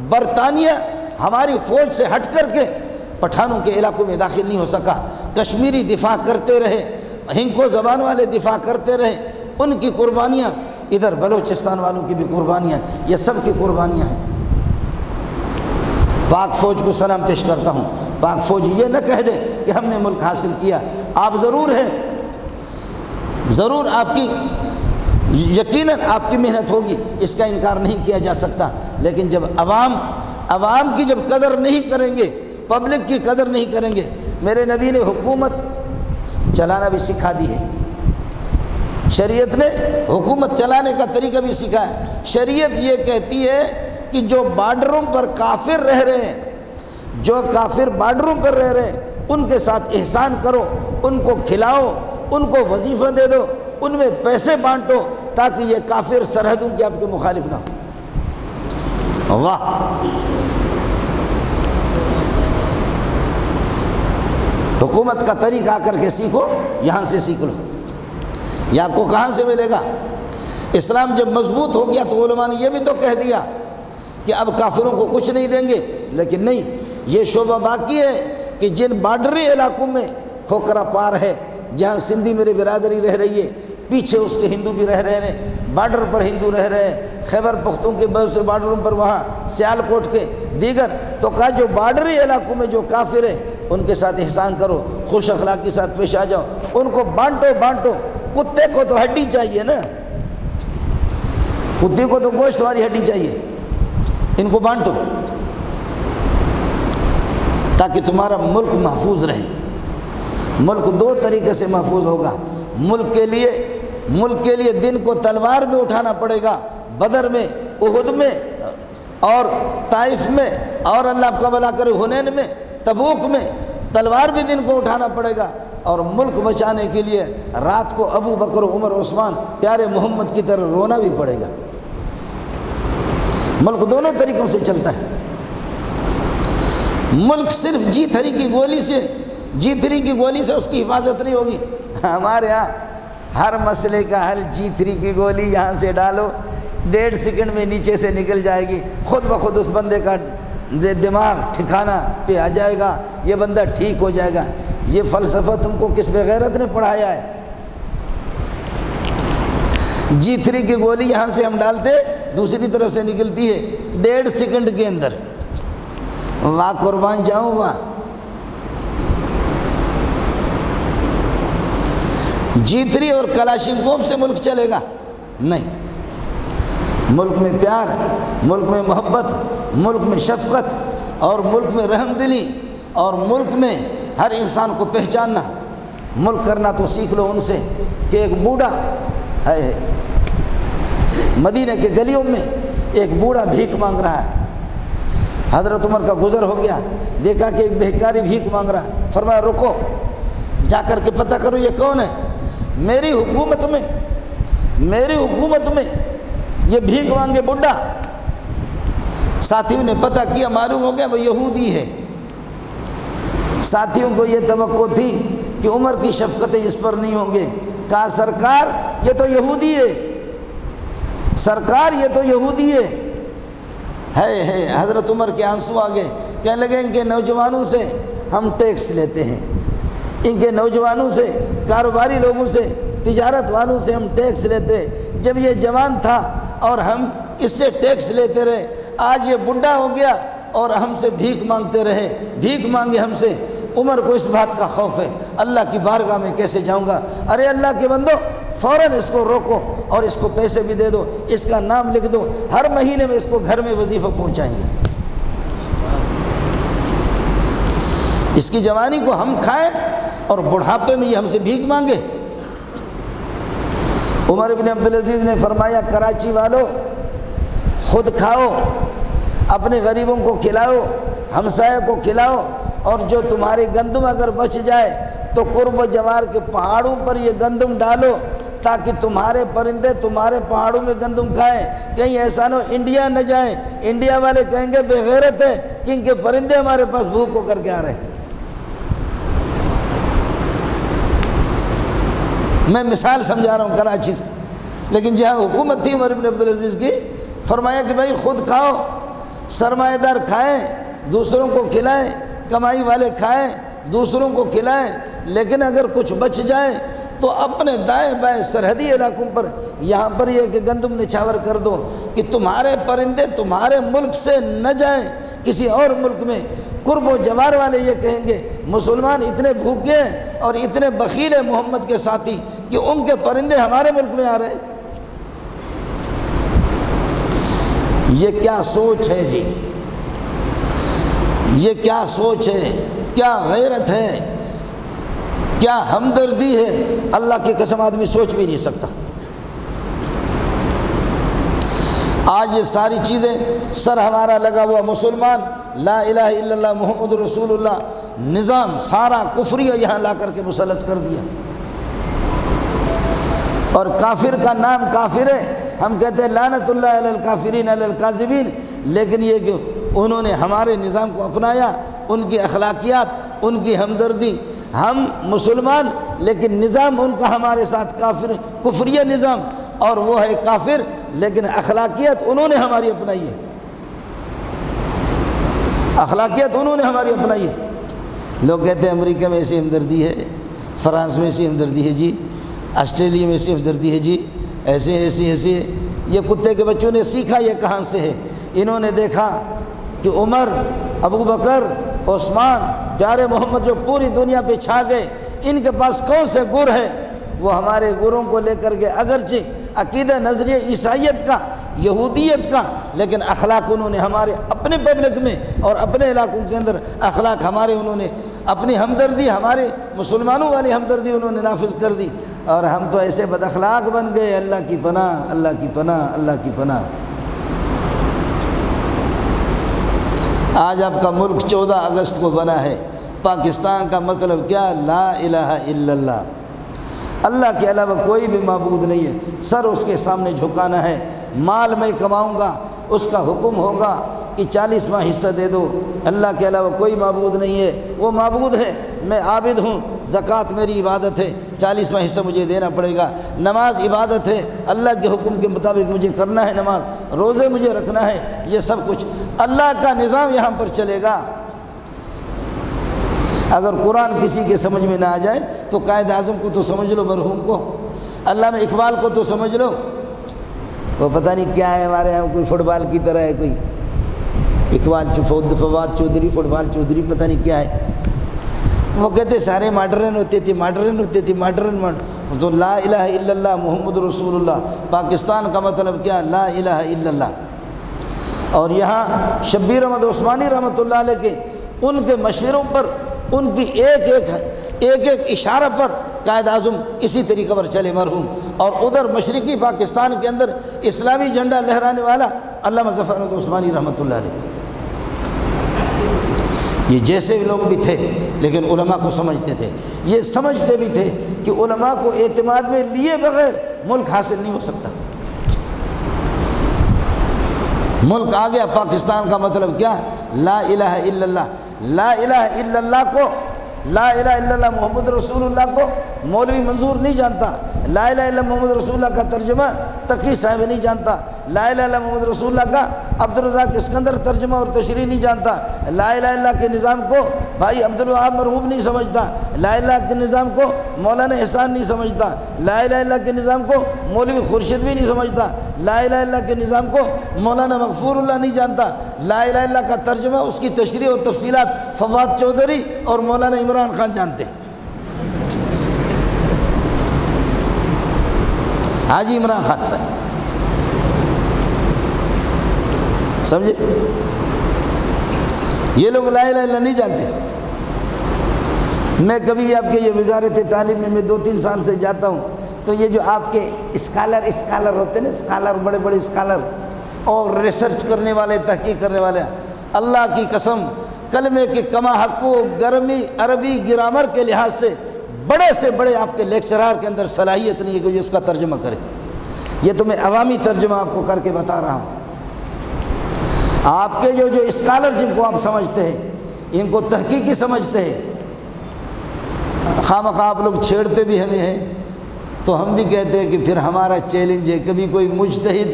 برطانیہ ہماری فوج سے ہٹ کر کے پٹھانوں کے علاقوں میں داخل نہیں ہو سکا۔ کشمیری دفاع کرتے رہے، ہندکو زبان والے دفاع کرتے رہے، ان کی قربانیاں، ادھر بلوچستان والوں کی بھی قربانیاں، یہ سب کی قربانیاں ہیں۔ پاک فوج کو سلام پیش کرتا ہوں۔ پاک فوج یہ نہ کہہ دے کہ ہم نے ملک حاصل کیا، آپ ضرور ہیں، ضرور آپ کی، یقیناً آپ کی محنت ہوگی، اس کا انکار نہیں کیا جا سکتا، لیکن جب عوام کی جب قدر نہیں کریں گے، پبلک کی قدر نہیں کریں گے۔ میرے نبی نے حکومت چلانا بھی سکھا دی ہے، شریعت نے حکومت چلانے کا طریقہ بھی سکھا ہے۔ شریعت یہ کہتی ہے کہ جو بارڈروں پر کافر رہ رہے ہیں، جو کافر بارڈروں پر رہ رہے ہیں، ان کے ساتھ احسان کرو، ان کو کھلاؤ، ان کو وظیفہ دے دو، ان میں پیسے بانٹو، تاکہ یہ کافر سرحدوں کے آپ کے مخالف نہ ہو۔ واہ! حکومت کا طریقہ آ کر کے سیکھو، یہاں سے سیکھ لو۔ یہ آپ کو کہاں سے ملے گا؟ اسلام جب مضبوط ہو گیا تو علماء نے یہ بھی تو کہہ دیا کہ اب کافروں کو کچھ نہیں دیں گے، لیکن نہیں، یہ شعبہ باقی ہے کہ جن بارڈری علاقوں میں کھوکھرا پار ہے، جہاں سندھی میری برادری رہ رہی ہے پیچھے اس کے ہندو بھی رہ رہے ہیں، بارڈر پر ہندو رہ رہے ہیں، خیبر پختون کے بہت سے بارڈروں پر، وہاں سیالکوٹ کے دیگر، تو کہا جو بارڈری علاقوں میں جو کافر ہیں ان کے ساتھ احسان کرو، خوش اخلاقی کے ساتھ پیش آ جاؤ، ان کو بانٹو۔ کتے کو تو ہڈی چاہیے نا، کتے کو تو گوشت والی ہڈی چاہیے، ان کو بانٹو تاکہ تمہارا ملک محفوظ رہے۔ ملک دو طریقے سے محفوظ ہوگا، ملک کے لیے دن کو تلوار بھی اٹھانا پڑے گا، بدر میں، احد میں اور طائف میں، اور اللہ آپ کا بھلا کرے حنین میں، تبوک میں تلوار بھی دن کو اٹھانا پڑے گا، اور ملک بچانے کے لیے رات کو ابو بکر، عمر، عثمان پیارے محمد کی طرح رونا بھی پڑے گا۔ ملک دونوں طریقوں سے چلتا ہے۔ ملک صرف G3 کی گولی سے اس کی حفاظت نہیں ہوگی۔ ہمارے ہاں ہر مسئلے کا حل G3 کی گولی یہاں سے ڈالو، 1.5 سیکنڈ میں نیچے سے نکل جائے گی، خود بخود اس بندے کا دماغ ٹھکانہ پہ آ جائے گا، یہ بندہ ٹھیک ہو جائے گا۔ یہ فلسفہ تم کو کس بغیرت نے پڑھایا ہے؟ G3 کی گولی یہاں سے ہم ڈالتے، دوسری طرف سے نکلتی ہے 1.5 سیکنڈ کے اندر۔ واہ قربان جاؤں واہ۔ G3 اور کلاشنکوف سے ملک چلے گا؟ نہیں۔ ملک میں پیار، ملک میں محبت، ملک میں شفقت، اور ملک میں رحم دلی، اور ملک میں ہر انسان کو پہچاننا۔ ملک کرنا تو سیکھ لو ان سے کہ ایک بوڑھا ہے مدینہ کے گلیوں میں، ایک بوڑھا بھیک مانگ رہا ہے، حضرت عمر کا گزر ہو گیا، دیکھا کہ ایک بھیکاری بھیک مانگ رہا ہے، فرمایا رکو، جا کر کے پتہ کرو یہ کون ہے۔ میری حکومت میں یہ بھیک مانگے بڈھا، ساتھیوں نے پتہ کیا، معلوم ہو گیا وہ یہودی ہے۔ ساتھیوں کو یہ توقع تھی کہ عمر کی شفقتیں اس پر نہیں ہوں گے، کہا سرکار یہ تو یہودی ہے، سرکار یہ تو یہودی ہے۔ حضرت عمر کے آنسو آ گئے، کہنے لگے ان کے نوجوانوں سے ہم ٹیکس لیتے ہیں، ان کے نوجوانوں سے، کاروباری لوگوں سے، تجارت والوں سے ہم ٹیکس لیتے، جب یہ جوان تھا اور ہم اس سے ٹیکس لیتے رہے، آج یہ بڈھا ہو گیا اور ہم سے بھیک مانگتے رہے، بھیک مانگے ہم سے۔ عمر کو اس بات کا خوف ہے، اللہ کی بارگاہ میں کیسے جاؤں گا؟ ارے اللہ کے بندو، فوراً اس کو روکو اور اس کو پیسے بھی دے دو، اس کا نام لکھ دو، ہر مہینے میں اس کو گھر میں وظیفہ پہنچائیں گے۔ اس کی جوانی کو ہم کھائیں اور بڑھاپے میں یہ ہم سے بھیک مانگے۔ عمر بن عبدالعزیز نے فرمایا کراچی والو خود کھاؤ، اپنے غریبوں کو کھلاؤ، ہمسایہ کو کھلاؤ، اور جو تمہاری گندم اگر بچ جائے تو قرب و جوار کے پہاڑوں پر یہ گندم ڈالو تاکہ تمہارے پرندے تمہارے پہاڑوں میں گندم کھائیں، کہیں ایسا نہ انڈیا نہ جائیں، انڈیا والے کہیں گے بے غیرت ہے کہ ان کے پرندے ہمارے پاس بھوک ہو کر کے آ رہے ہیں۔ میں مثال سمجھا رہا ہوں کراچی سے، لیکن جہاں حکومت تھی عمر بن عبدالعزیز کی، فرمایا کہ بھائی خود کھاؤ، سرمایہ دار کھائیں، دوسروں کو کھلائیں، کمائی والے کھائیں، دوسروں کو کھلائیں، لیکن اگر کچھ بچ جائے تو اپنے دائیں بائیں سرحدی علاقوں پر یہاں پر یہ کہ گندم نچھاور کر دو کہ تمہارے پرندے تمہارے ملک سے نہ جائیں کسی اور ملک میں۔ قرب و جوار والے یہ کہیں گے مسلمان اتنے بھوکے ہیں اور اتنے بخیل ہیں محمد کے ساتھی کہ ان کے پرندے ہمارے ملک میں آ رہے ہیں۔ یہ کیا سوچ ہے جی، یہ کیا سوچ ہے، کیا غیرت ہے، کیا ہمدردی ہے، اللہ کی قسم آدمی سوچ بھی نہیں سکتا۔ آج یہ ساری چیزیں سر ہمارا لگا ہوا مسلمان لا الہ الا اللہ محمد رسول اللہ نظام سارا کفری یہاں لا کر کے مسلط کر دیا، اور کافر کا نام کافر ہے، ہم کہتے ہیں لعنت اللہ علی الکافرین علی الکاذبین، لیکن یہ کہ انہوں نے ہمارے نظام کو اپنایا، ان کی اخلاقیات، ان کی ہمدردی، ہم مسلمان لیکن نظام ان کا ہمارے ساتھ کافر کفریہ نظام، اور وہ ہے کافر لیکن اخلاقیات انہوں نے ہماری اپنائی ہے، اخلاقیات انہوں نے ہماری اپنائی ہے۔ لوگ کہتے ہیں امریکہ میں ایسی ہمدردی ہے، فرانس میں ایسی ہمدردی ہے جی، آسٹریلیا میں ایسی ہمدردی ہے جی، ایسے ایسے ایسے۔ یہ کتے کے بچوں نے سیکھا یہ کہاں سے ہے؟ انہوں نے دیکھا کہ عمر، ابو بکر، عثمان، پیارے محمد جو پوری دنیا پہ چھا گئے، ان کے پاس کون سے گر ہے؟ وہ ہمارے گروں کو لے کر کے اگرچہ عقیدہ نظریہ عیسائیت کا، یہودیت کا، لیکن اخلاق انہوں نے ہمارے اپنے پبلک میں اور اپنے علاقوں کے اندر اخلاق ہمارے، انہوں نے اپنی ہمدردی، ہمارے مسلمانوں والی ہمدردی انہوں نے نافذ کر دی، اور ہم تو ایسے بد اخلاق بن گئے۔ اللہ کی پناہ، اللہ کی پناہ، اللہ کی پناہ۔ آج آپ کا ملک 14 اگست کو بنا ہے۔ پاکستان کا مطلب کیا؟ لا الہ الا اللہ، اللہ کے علاوہ کوئی بھی معبود نہیں ہے۔ سر اس کے سامنے جھکانا ہے۔ مال میں کماؤں گا، اس کا حکم ہوگا کہ 40واں حصہ دے دو۔ اللہ کے علاوہ کوئی معبود نہیں ہے، وہ معبود ہے، میں عابد ہوں۔ زکوٰۃ میری عبادت ہے، 40واں حصہ مجھے دینا پڑے گا۔ نماز عبادت ہے، اللہ کے حکم کے مطابق مجھے کرنا ہے نماز، روزے مجھے رکھنا ہے۔ یہ سب کچھ اللہ کا نظام یہاں پر چلے گا۔ اگر قرآن کسی کے سمجھ میں نہ آ جائے تو قائد اعظم کو تو سمجھ لو، مرحوم کو، علامہ اقبال کو تو سمجھ لو۔ وہ پتہ نہیں کیا ہے ہمارے یہاں، کوئی فٹ بال کی طرح ہے، کوئی اقبال فواد چودھری، فٹ بال چودھری، پتہ نہیں کیا ہے۔ وہ کہتے سارے ماڈرن ہوتے تھے، ماڈرن ہوتے تھے، ماڈرن۔ تو لا الہ الا اللہ محمد رسول اللہ، پاکستان کا مطلب کیا؟ لا الہ الا اللہ۔ اور یہاں شبیر احمد عثمانی رحمۃ اللہ علیہ کے ان کے مشوروں پر، ان کی ایک ایک اشارہ پر قائد اعظم اسی طریقے پر چلے مرحوم۔ اور ادھر مشرقی پاکستان کے اندر اسلامی جھنڈا لہرانے والا علامہ ظفر احمد عثمانی رحمۃ اللہ علیہ۔ یہ جیسے لوگ بھی تھے لیکن علماء کو سمجھتے تھے، یہ سمجھتے بھی تھے کہ علماء کو اعتماد میں لیے بغیر ملک حاصل نہیں ہو سکتا۔ ملک آ گیا، پاکستان کا مطلب کیا؟ لا الہ الا اللہ۔ لا الہ الا اللہ کو، لا الہ الا اللہ محمد رسول اللہ کو مولوی منظور نہیں جانتا۔ لا الہ الا اللہ محمد رسول اللہ کا ترجمہ تقی صاحب نہیں جانتا۔ لا الہ الا اللہ محمد رسول اللہ کا عبدالرزاق اسکندر ترجمہ اور تشریح نہیں جانتا۔ لا الہ الا اللہ کے نظام کو بھائی عبدالوہاب مرحوم نہیں سمجھتا۔ لا الہ کے نظام کو مولانا احسان نہیں سمجھتا۔ لا الہ الا کے نظام کو مولوی خورشید بھی نہیں سمجھتا۔ لا الہ الا کے نظام کو مولانا مغفور اللہ نہیں جانتا۔ لا الہ الا کا ترجمہ، اس کی تشریح اور تفصیلات فواد چودھری اور مولانا عمران خان جانتے۔ حاجی عمران خان صاحب، سمجھے؟ یہ لوگ لا الہ الا نہیں جانتے۔ میں کبھی آپ کے یہ وزارت تعلیم میں 2-3 سال سے جاتا ہوں تو یہ جو آپ کے اسکالر ہوتے ہیں نا، اسکالر، بڑے بڑے اسکالر اور ریسرچ کرنے والے، تحقیق کرنے والے، اللہ کی قسم کلمے کے کما حق و گرمی عربی گرامر کے لحاظ سے بڑے آپ کے لیکچرار کے اندر صلاحیت نہیں ہے کہ اس کا ترجمہ کرے۔ یہ تو میں عوامی ترجمہ آپ کو کر کے بتا رہا ہوں۔ آپ کے جو اسکالر جن کو آپ سمجھتے ہیں، ان کو تحقیقی سمجھتے ہیں، خواہ آپ لوگ چھیڑتے بھی ہمیں ہیں تو ہم بھی کہتے ہیں کہ پھر ہمارا چیلنج ہے۔ کبھی کوئی مجتہد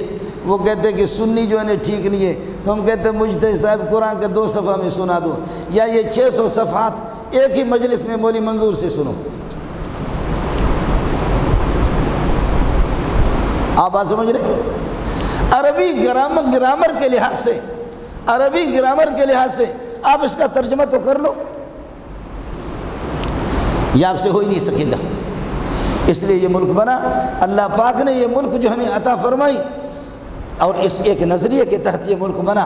وہ کہتے ہیں کہ سنی جو ہے ٹھیک نہیں ہے، تو ہم کہتے ہیں مجتہد صاحب قرآن کے 2 صفحہ میں سنا دو، یا یہ 600 صفحات ایک ہی مجلس میں مولوی منظور سے سنو۔ آپ بات سمجھ رہے؟ عربی گرامر کے لحاظ سے، عربی گرامر کے لحاظ سے آپ اس کا ترجمہ تو کر لو، یہ آپ سے ہو ہی نہیں سکے گا۔ اس لیے یہ ملک بنا، اللہ پاک نے یہ ملک جو ہمیں عطا فرمائی، اور اس ایک نظریے کے تحت یہ ملک بنا۔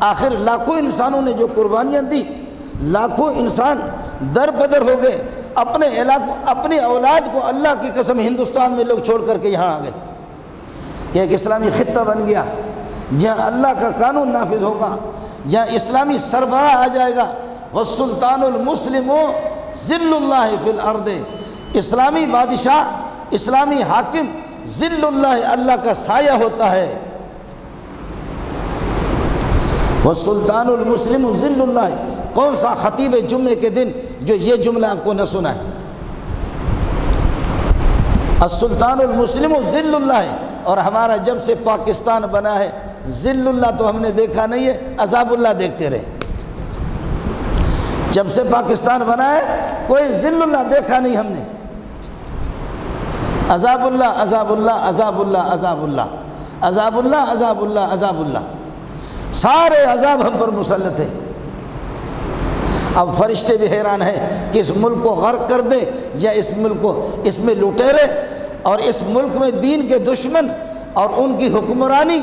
آخر لاکھوں انسانوں نے جو قربانیاں دی، لاکھوں انسان در بدر ہو گئے، اپنے علاقوں، اپنی اولاد کو اللہ کی قسم ہندوستان میں لوگ چھوڑ کر کے یہاں آ گئے۔ یہ ایک اسلامی خطہ بن گیا جہاں اللہ کا قانون نافذ ہوگا، جہاں اسلامی سربراہ آ جائے گا۔ والسلطان المسلم ذل اللہ فی الارض، اسلامی بادشاہ، اسلامی حاکم ذل اللہ، اللہ کا سایہ ہوتا ہے۔ والسلطان المسلم ذل اللہ، کون سا خطیب جمعے کے دن جو یہ جملہ آپ کو نہ سنا ہے؟ السلطان المسلم ذل اللہ۔ اور ہمارا جب سے پاکستان بنا ہے، ذل اللہ تو ہم نے دیکھا نہیں ہے، عذاب اللہ دیکھتے رہے۔ جب سے پاکستان بنا ہے کوئی ذل اللہ دیکھا نہیں ہم نے۔ عذاب اللہ عذاب اللہ عذاب اللہ عذاب اللہ عذاب اللہ عذاب اللہ عذاب اللہ، سارے عذاب ہم پر مسلط ہیں۔ اب فرشتے بھی حیران ہیں کہ اس ملک کو غرق کر دیں یا اس ملک کو، اس میں لٹیرے اور اس ملک میں دین کے دشمن اور ان کی حکمرانی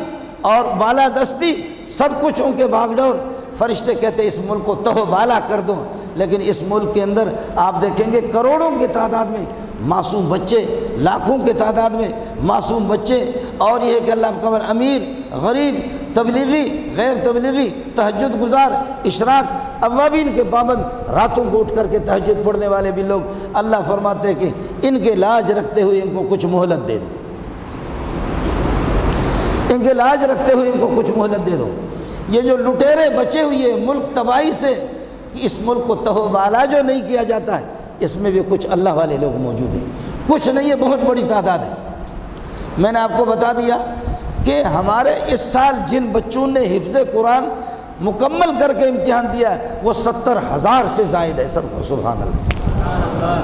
اور بالادستی سب کچھ ان کے باغ ڈور۔ فرشتے کہتے اس ملک کو تہو بالا کر دو، لیکن اس ملک کے اندر آپ دیکھیں گے کروڑوں کی تعداد میں معصوم بچے، لاکھوں کے تعداد میں معصوم بچے، اور یہ کہ اللہ کا امیر غریب تبلیغی غیر تبلیغی تہجد گزار اشراق اوابین کے پابند راتوں کو اٹھ کر کے تہجد پڑھنے والے بھی لوگ، اللہ فرماتے ہیں کہ ان کے لاج رکھتے ہوئے ان کو کچھ مہلت دے دو، ان کے لاج رکھتے ہوئے ان کو کچھ مہلت دے دو۔ یہ جو لٹیرے بچے ہوئے ملک تباہی سے، کہ اس ملک کو تہو بالا جو نہیں کیا جاتا ہے، اس میں بھی کچھ اللہ والے لوگ موجود ہیں، کچھ نہیں ہے، بہت بڑی تعداد ہے۔ میں نے آپ کو بتا دیا کہ ہمارے اس سال جن بچوں نے حفظ قرآن مکمل کر کے امتحان دیا ہے وہ 70,000 سے زائد ہے، سب کو سبحان اللہ۔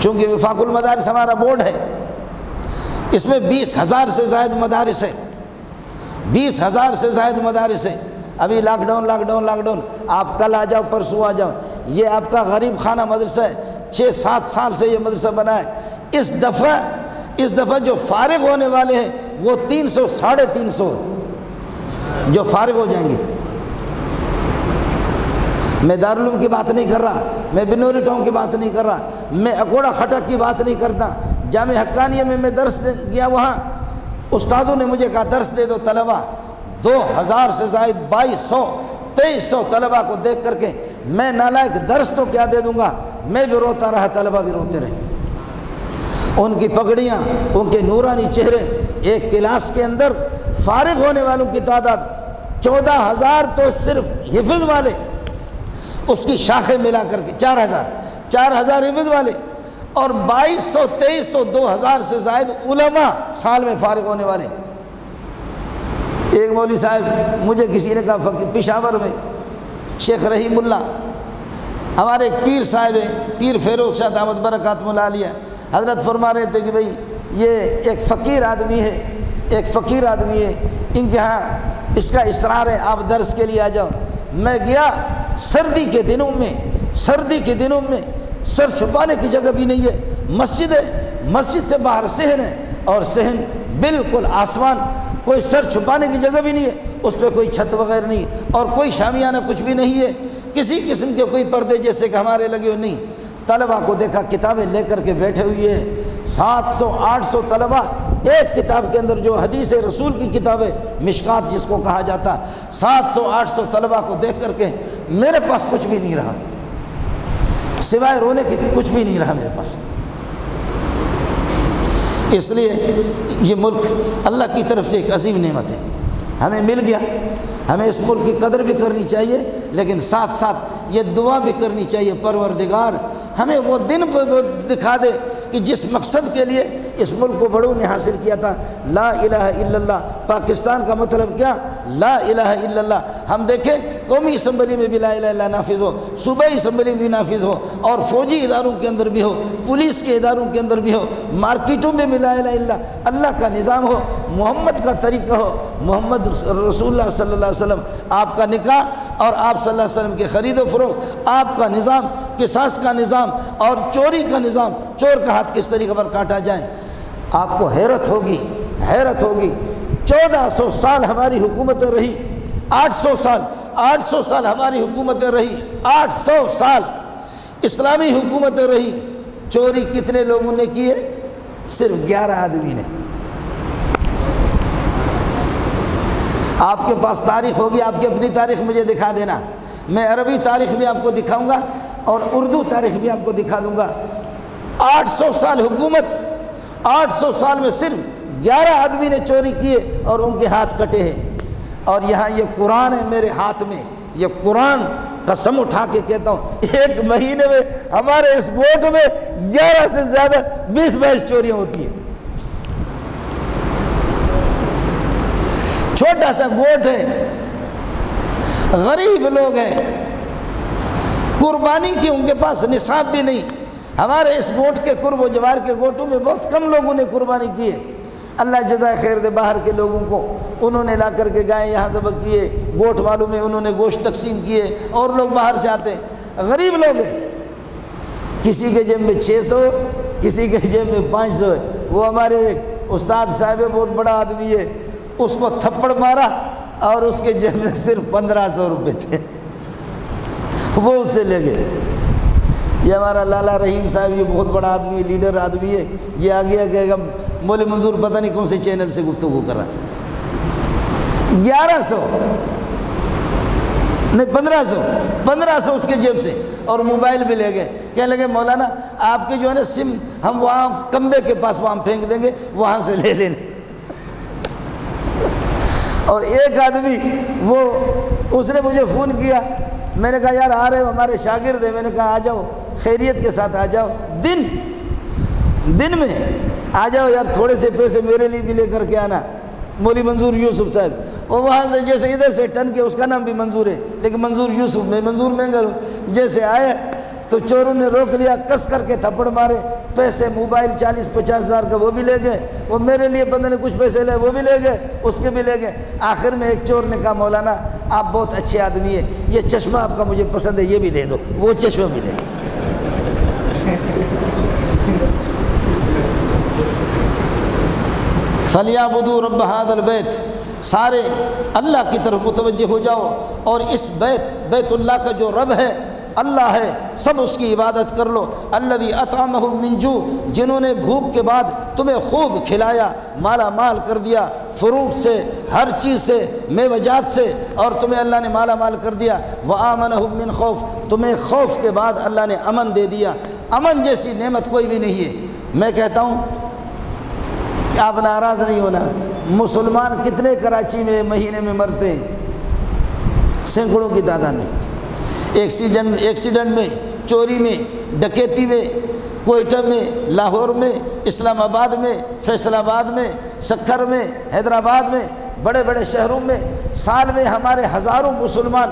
چونکہ وفاق المدارس ہمارا بورڈ ہے، اس میں 20,000 سے زائد مدارس ہیں، 20,000 سے زائد مدارس ہیں۔ ابھی لاک ڈاؤن، آپ کل آ جاؤ پرسوں آ جاؤ، یہ آپ کا غریب خانہ مدرسہ ہے، 6-7 سال سے یہ مدرسہ بنا ہے۔ اس دفعہ جو فارغ ہونے والے ہیں وہ 300-350 جو فارغ ہو جائیں گے۔ میں دارالعلوم کی بات نہیں کر رہا، میں بنوری ٹاؤن کی بات نہیں کر رہا، میں اکوڑا خٹک کی بات نہیں کرتا۔ جامع حقانیہ میں درس گیا، وہاں استادوں نے مجھے کہا درس دے دو طلبہ، 2,000 سے زائد 2,200-2,300 طلبہ کو دیکھ کر کے میں نالائق درس تو کیا دے دوں گا، میں بھی روتا رہا، طلبہ بھی روتے رہے۔ ان کی پگڑیاں، ان کے نورانی چہرے، ایک کلاس کے اندر فارغ ہونے والوں کی تعداد 14,000 تو صرف حفظ والے، اس کی شاخیں ملا کر کے 4,000 حفظ والے، اور 2,200-2,300 2,000 سے زائد علماء سال میں فارغ ہونے والے۔ ایک مولوی صاحب مجھے کسی نے کہا پشاور میں شیخ رحیم اللہ ہمارے ایک پیر صاحب ہیں، پیر فیروز شاہ دامت برکاتہ العالیہ، حضرت فرما رہے تھے کہ بھئی یہ ایک فقیر آدمی ہے، ان کے ہاں اس کا اصرار ہے آپ درس کے لیے آ جاؤ۔ میں گیا، سردی کے دنوں میں سر چھپانے کی جگہ بھی نہیں ہے، مسجد ہے، مسجد سے باہر صحن ہے، اور صحن بالکل آسمان، کوئی سر چھپانے کی جگہ بھی نہیں ہے، اس پہ کوئی چھت وغیرہ نہیں، اور کوئی شامیانہ کچھ بھی نہیں ہے، کسی قسم کے کوئی پردے جیسے کہ ہمارے لگے ہوئے نہیں۔ طلبہ کو دیکھا کتابیں لے کر کے بیٹھے ہوئے ہیں، 700-800 طلبہ ایک کتاب کے اندر، جو حدیث رسول کی کتاب ہے مشکات جس کو کہا جاتا، 700-800 طلبہ کو دیکھ کر کے میرے پاس کچھ بھی نہیں رہا، سوائے رونے کے کچھ بھی نہیں رہا میرے پاس۔ اس لیے یہ ملک اللہ کی طرف سے ایک عظیم نعمت ہے، ہمیں مل گیا، ہمیں اس ملک کی قدر بھی کرنی چاہیے، لیکن ساتھ ساتھ یہ دعا بھی کرنی چاہیے پروردگار ہمیں وہ دن دکھا دے کہ جس مقصد کے لیے اس ملک کو بڑوں نے حاصل کیا تھا، لا الہ الا اللہ۔ پاکستان کا مطلب کیا؟ لا الہ الا اللہ۔ ہم دیکھیں قومی اسمبلی میں بھی لا الہ الا اللہ نافذ ہو، صوبائی اسمبلی میں بھی نافذ ہو، اور فوجی اداروں کے اندر بھی ہو، پولیس کے اداروں کے اندر بھی ہو، مارکیٹوں میں بھی لا الہ الا اللہ کا نظام ہو، محمد کا طریقہ ہو، محمد رسول اللہ صلی اللہ علیہ وسلم، آپ کا نکاح اور آپ صلی اللہ علیہ وسلم کے خرید و فروخت، آپ کا نظام، قصاص کا نظام اور چوری کا نظام، چور کا ہاتھ کس طریقے پر کاٹا جائے۔ آپ کو حیرت ہوگی 1400 سال ہماری حکومتیں رہی، 800 سال ہماری حکومتیں رہی، 800 سال اسلامی حکومتیں رہی، چوری کتنے لوگوں نے کی ہے؟ صرف 11 آدمی نے۔ آپ کے پاس تاریخ ہوگی، آپ کی اپنی تاریخ مجھے دکھا دینا، میں عربی تاریخ بھی آپ کو دکھاؤں گا اور اردو تاریخ بھی آپ کو دکھا دوں گا۔ 800 سال حکومت، 800 سال میں صرف 11 آدمی نے چوری کیے اور ان کے ہاتھ کٹے ہیں۔ اور یہاں یہ قرآن ہے میرے ہاتھ میں، یہ قرآن قسم اٹھا کے کہتا ہوں، ایک مہینے میں ہمارے اس گوٹ میں 11 سے زیادہ 20-22 چوریاں ہوتی ہیں۔ چھوٹا سا گوٹ ہے، غریب لوگ ہیں، قربانی کی ان کے پاس نصاب بھی نہیں، ہمارے اس گوٹ کے قرب و جوار کے گوٹوں میں بہت کم لوگوں نے قربانی کی ہے۔ اللہ جزائے خیر دے باہر کے لوگوں کو، انہوں نے لا کر کے گائے یہاں ذبح کیے، گوٹ والوں میں انہوں نے گوشت تقسیم کیے، اور لوگ باہر سے آتے ہیں، غریب لوگ ہیں، کسی کے جیب میں 600 کسی کے جیب میں 500 ہے۔ وہ ہمارے ایک استاد صاحب بہت بڑا آدمی ہے، اس کو تھپڑ مارا اور اس کے جیب میں صرف 1500 روپے تھے، وہ اس سے لے گئے۔ یہ ہمارا لالا رحیم صاحب، یہ بہت بڑا آدمی ہے، لیڈر آدمی ہے، یہ آ گیا کہ مولوی منظور پتہ نہیں کون سے چینل سے گفتگو کر رہا، 1100 نہیں 1500 اس کے جیب سے، اور موبائل بھی لے گئے۔ کہنے لگے مولانا آپ کے جو ہے نا سم ہم وہاں کمبے کے پاس وہاں پھینک دیں گے، وہاں سے لے لینا۔ اور ایک آدمی وہ اس نے مجھے فون کیا، میں نے کہا یار آ رہے ہو، ہمارے شاگرد ہیں، میں نے کہا آ جاؤ، خیریت کے ساتھ آ جاؤ، دن میں آ جاؤ یار، تھوڑے سے پیسے میرے لیے بھی لے کر کے آنا۔ مولوی منظور یوسف صاحب، وہ وہاں سے جیسے ادھر سے ٹن کے، اس کا نام بھی منظور ہے لیکن منظور یوسف، میں منظور مہنگر ہوں، جیسے آئے تو چوروں نے روک لیا، کس کر کے تھپڑ مارے، پیسے موبائل 40-50 ہزار کا وہ بھی لے گئے، وہ میرے لیے بندے نے کچھ پیسے لے وہ بھی لے گئے، اس کے بھی لے گئے۔ آخر میں ایک چور نے کہا مولانا آپ بہت اچھے آدمی ہیں، یہ چشمہ آپ کا مجھے پسند ہے، یہ بھی دے دو، وہ چشمہ بھی لے گئے۔ فَلْيَعْبُدُوا رَبَّ هَذَا الْبَيْتِ، سارے اللہ کی طرف متوجہ ہو جاؤ، اور اس بیت اللہ کا جو رب ہے اللہ ہے، سب اس کی عبادت کر لو۔ الذی اطعمہم من جوع، جنہوں نے بھوک کے بعد تمہیں خوب کھلایا، مالا مال کر دیا، فروٹ سے، ہر چیز سے، میوجات سے، اور تمہیں اللہ نے مالا مال کر دیا۔ وآمنہم من خوف، تمہیں خوف کے بعد اللہ نے امن دے دیا۔ امن جیسی نعمت کوئی بھی نہیں ہے۔ میں کہتا ہوں کہ آپ ناراض نہیں ہونا، مسلمان کتنے کراچی میں مہینے میں مرتے ہیں، سینکڑوں کی تعداد میں، ایکسیڈنٹ میں، چوری میں، ڈکیتی میں، کوئٹہ میں، لاہور میں، اسلام آباد میں، فیصل آباد میں، سکھر میں، حیدرآباد میں، بڑے بڑے شہروں میں سال میں ہمارے ہزاروں مسلمان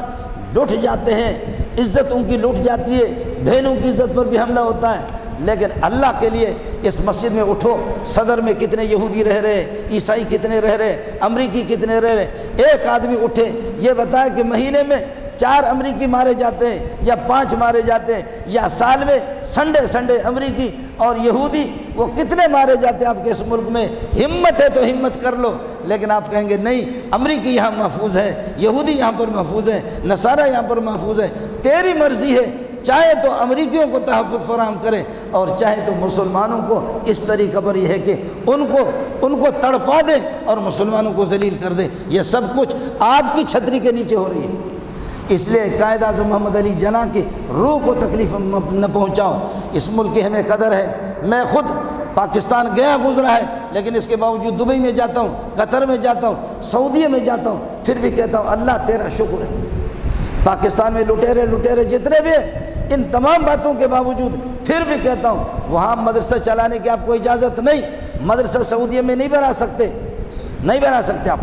لٹ جاتے ہیں، عزت ان کی لٹ جاتی ہے، بہنوں کی عزت پر بھی حملہ ہوتا ہے۔ لیکن اللہ کے لیے اس مسجد میں اٹھو، صدر میں کتنے یہودی رہ رہے، عیسائی کتنے رہ رہے، امریکی کتنے رہ رہے، ایک آدمی اٹھے یہ بتائے کہ مہینے میں 4 امریکی مارے جاتے ہیں یا 5 مارے جاتے ہیں، یا سال میں سنڈے امریکی اور یہودی وہ کتنے مارے جاتے ہیں آپ کے اس ملک میں۔ ہمت ہے تو ہمت کر لو، لیکن آپ کہیں گے نہیں امریکی یہاں محفوظ ہے، یہودی یہاں پر محفوظ ہے، نصارہ یہاں پر محفوظ ہے۔ تیری مرضی ہے، چاہے تو امریکیوں کو تحفظ فراہم کرے، اور چاہے تو مسلمانوں کو اس طریقہ پر یہ ہے کہ ان کو تڑپا دے اور مسلمانوں کو ذلیل کر دے۔ یہ سب کچھ آپ کی چھتری کے نیچے ہو رہی ہے۔ اس لیے قائد اعظم محمد علی جناح کی روح کو تکلیف نہ پہنچاؤ۔ اس ملک کی ہمیں قدر ہے۔ میں خود پاکستان گیا گزرا ہے، لیکن اس کے باوجود دبئی میں جاتا ہوں، قطر میں جاتا ہوں، سعودیہ میں جاتا ہوں، پھر بھی کہتا ہوں اللہ تیرا شکر ہے۔ پاکستان میں لٹیرے جتنے بھی ہیں، ان تمام باتوں کے باوجود پھر بھی کہتا ہوں وہاں مدرسہ چلانے کی آپ کو اجازت نہیں، مدرسہ سعودیہ میں نہیں بنا سکتے آپ،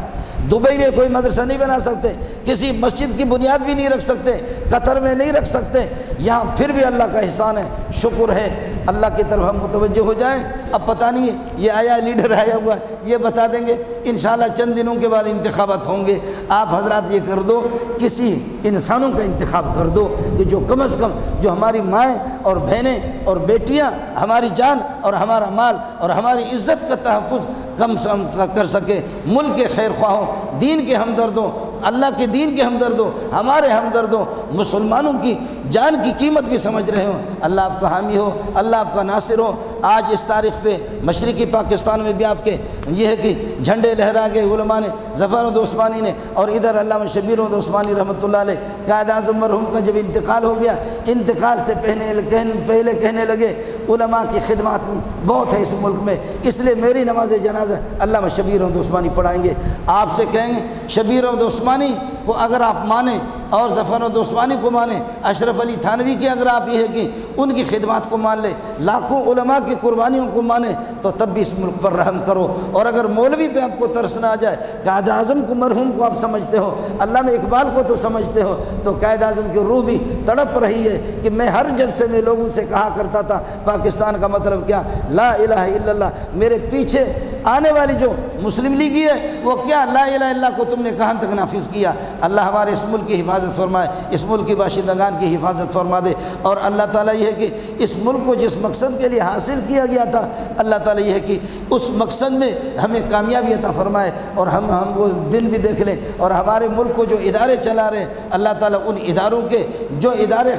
دبئی میں کوئی مدرسہ نہیں بنا سکتے، کسی مسجد کی بنیاد بھی نہیں رکھ سکتے، قطر میں نہیں رکھ سکتے، یہاں پھر بھی اللہ کا احسان ہے، شکر ہے۔ اللہ کی طرف ہم متوجہ ہو جائیں۔ اب پتہ نہیں یہ آیا لیڈر آیا ہوا ہے، یہ بتا دیں گے انشاءاللہ چند دنوں کے بعد انتخابات ہوں گے۔ آپ حضرات یہ کر دو، کسی انسانوں کا انتخاب کر دو کہ جو کم از کم جو ہماری مائیں اور بہنیں اور بیٹیاں، ہماری جان اور ہمارا مال اور ہماری عزت کا تحفظ کم سے کم کر سکے۔ ملک کے خیر خواہوں، دین کے ہمدردوں، اللہ کے دین کے ہمدردوں، ہمارے ہمدردوں، مسلمانوں کی جان کی قیمت بھی سمجھ رہے ہوں، اللہ آپ کا حامی ہو، اللہ آپ کا ناصر ہو۔ آج اس تاریخ پہ مشرقی پاکستان میں بھی آپ کے یہ ہے کہ جھنڈے لہرا گئے علماء نے، ظفر احمد عثمانی نے، اور ادھر علامہ شبیر احمد عثمانی رحمۃ اللہ علیہ قائد اعظم مرحوم کا جب انتقال ہو گیا، انتقال سے پہلے کہنے لگے علماء کی خدمات بہت ہے اس ملک میں، اس لیے میری نماز جنازہ علامہ شبیر احمد عثمانی پڑھائیں گے۔ آپ سے کہیں گے شبیر احمد عثمانی کو اگر آپ مانیں، اور ظفر عثمانی کو مانیں، اشرف علی تھانوی کی اگر آپ یہ ہے کہ ان کی خدمات کو مان لیں، لاکھوں علماء کی قربانیوں کو مانیں، تو تب بھی اس ملک پر رحم کرو۔ اور اگر مولوی پہ آپ کو ترس نہ آ جائے، قائد اعظم کو مرحوم کو آپ سمجھتے ہو، علامہ اقبال کو تو سمجھتے ہو، تو قائد اعظم کی روح بھی تڑپ رہی ہے کہ میں ہر جلسے میں لوگوں سے کہا کرتا تھا پاکستان کا مطلب کیا، لا الہ الا اللہ۔ میرے پیچھے آنے والی جو مسلم لیگی ہے وہ کیا لا الہ الا اللہ کو تم نے کہاں تک نافذ کیا؟ اللہ ہمارے اس ملک کی حفاظت فرمائے، اس ملک کی باشندگان کی حفاظت فرما دے، اور اللہ تعالیٰ یہ ہے کہ اس ملک کو جس مقصد کے لیے حاصل کیا گیا تھا، اللہ تعالیٰ یہ ہے کہ اس مقصد میں ہمیں کامیابی عطا فرمائے، اور ہم وہ دن بھی دیکھ لیں، اور ہمارے ملک کو جو ادارے چلا رہے ہیں اللہ تعالیٰ ان اداروں کے جو ادارے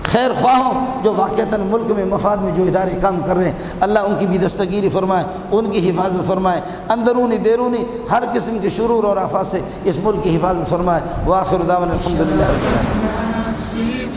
خیر خواہ ہوں، جو واقعتاً ملک میں مفاد میں جو ادارے کام کر رہے ہیں، اللہ ان کی بھی دستگیری فرمائے، ان کی حفاظت فرمائے، اندرونی بیرونی ہر قسم کے شرور اور آفات سے اس ملک کی حفاظت فرمائے۔ وآخر دعوانا الحمدللہ رب العالمین۔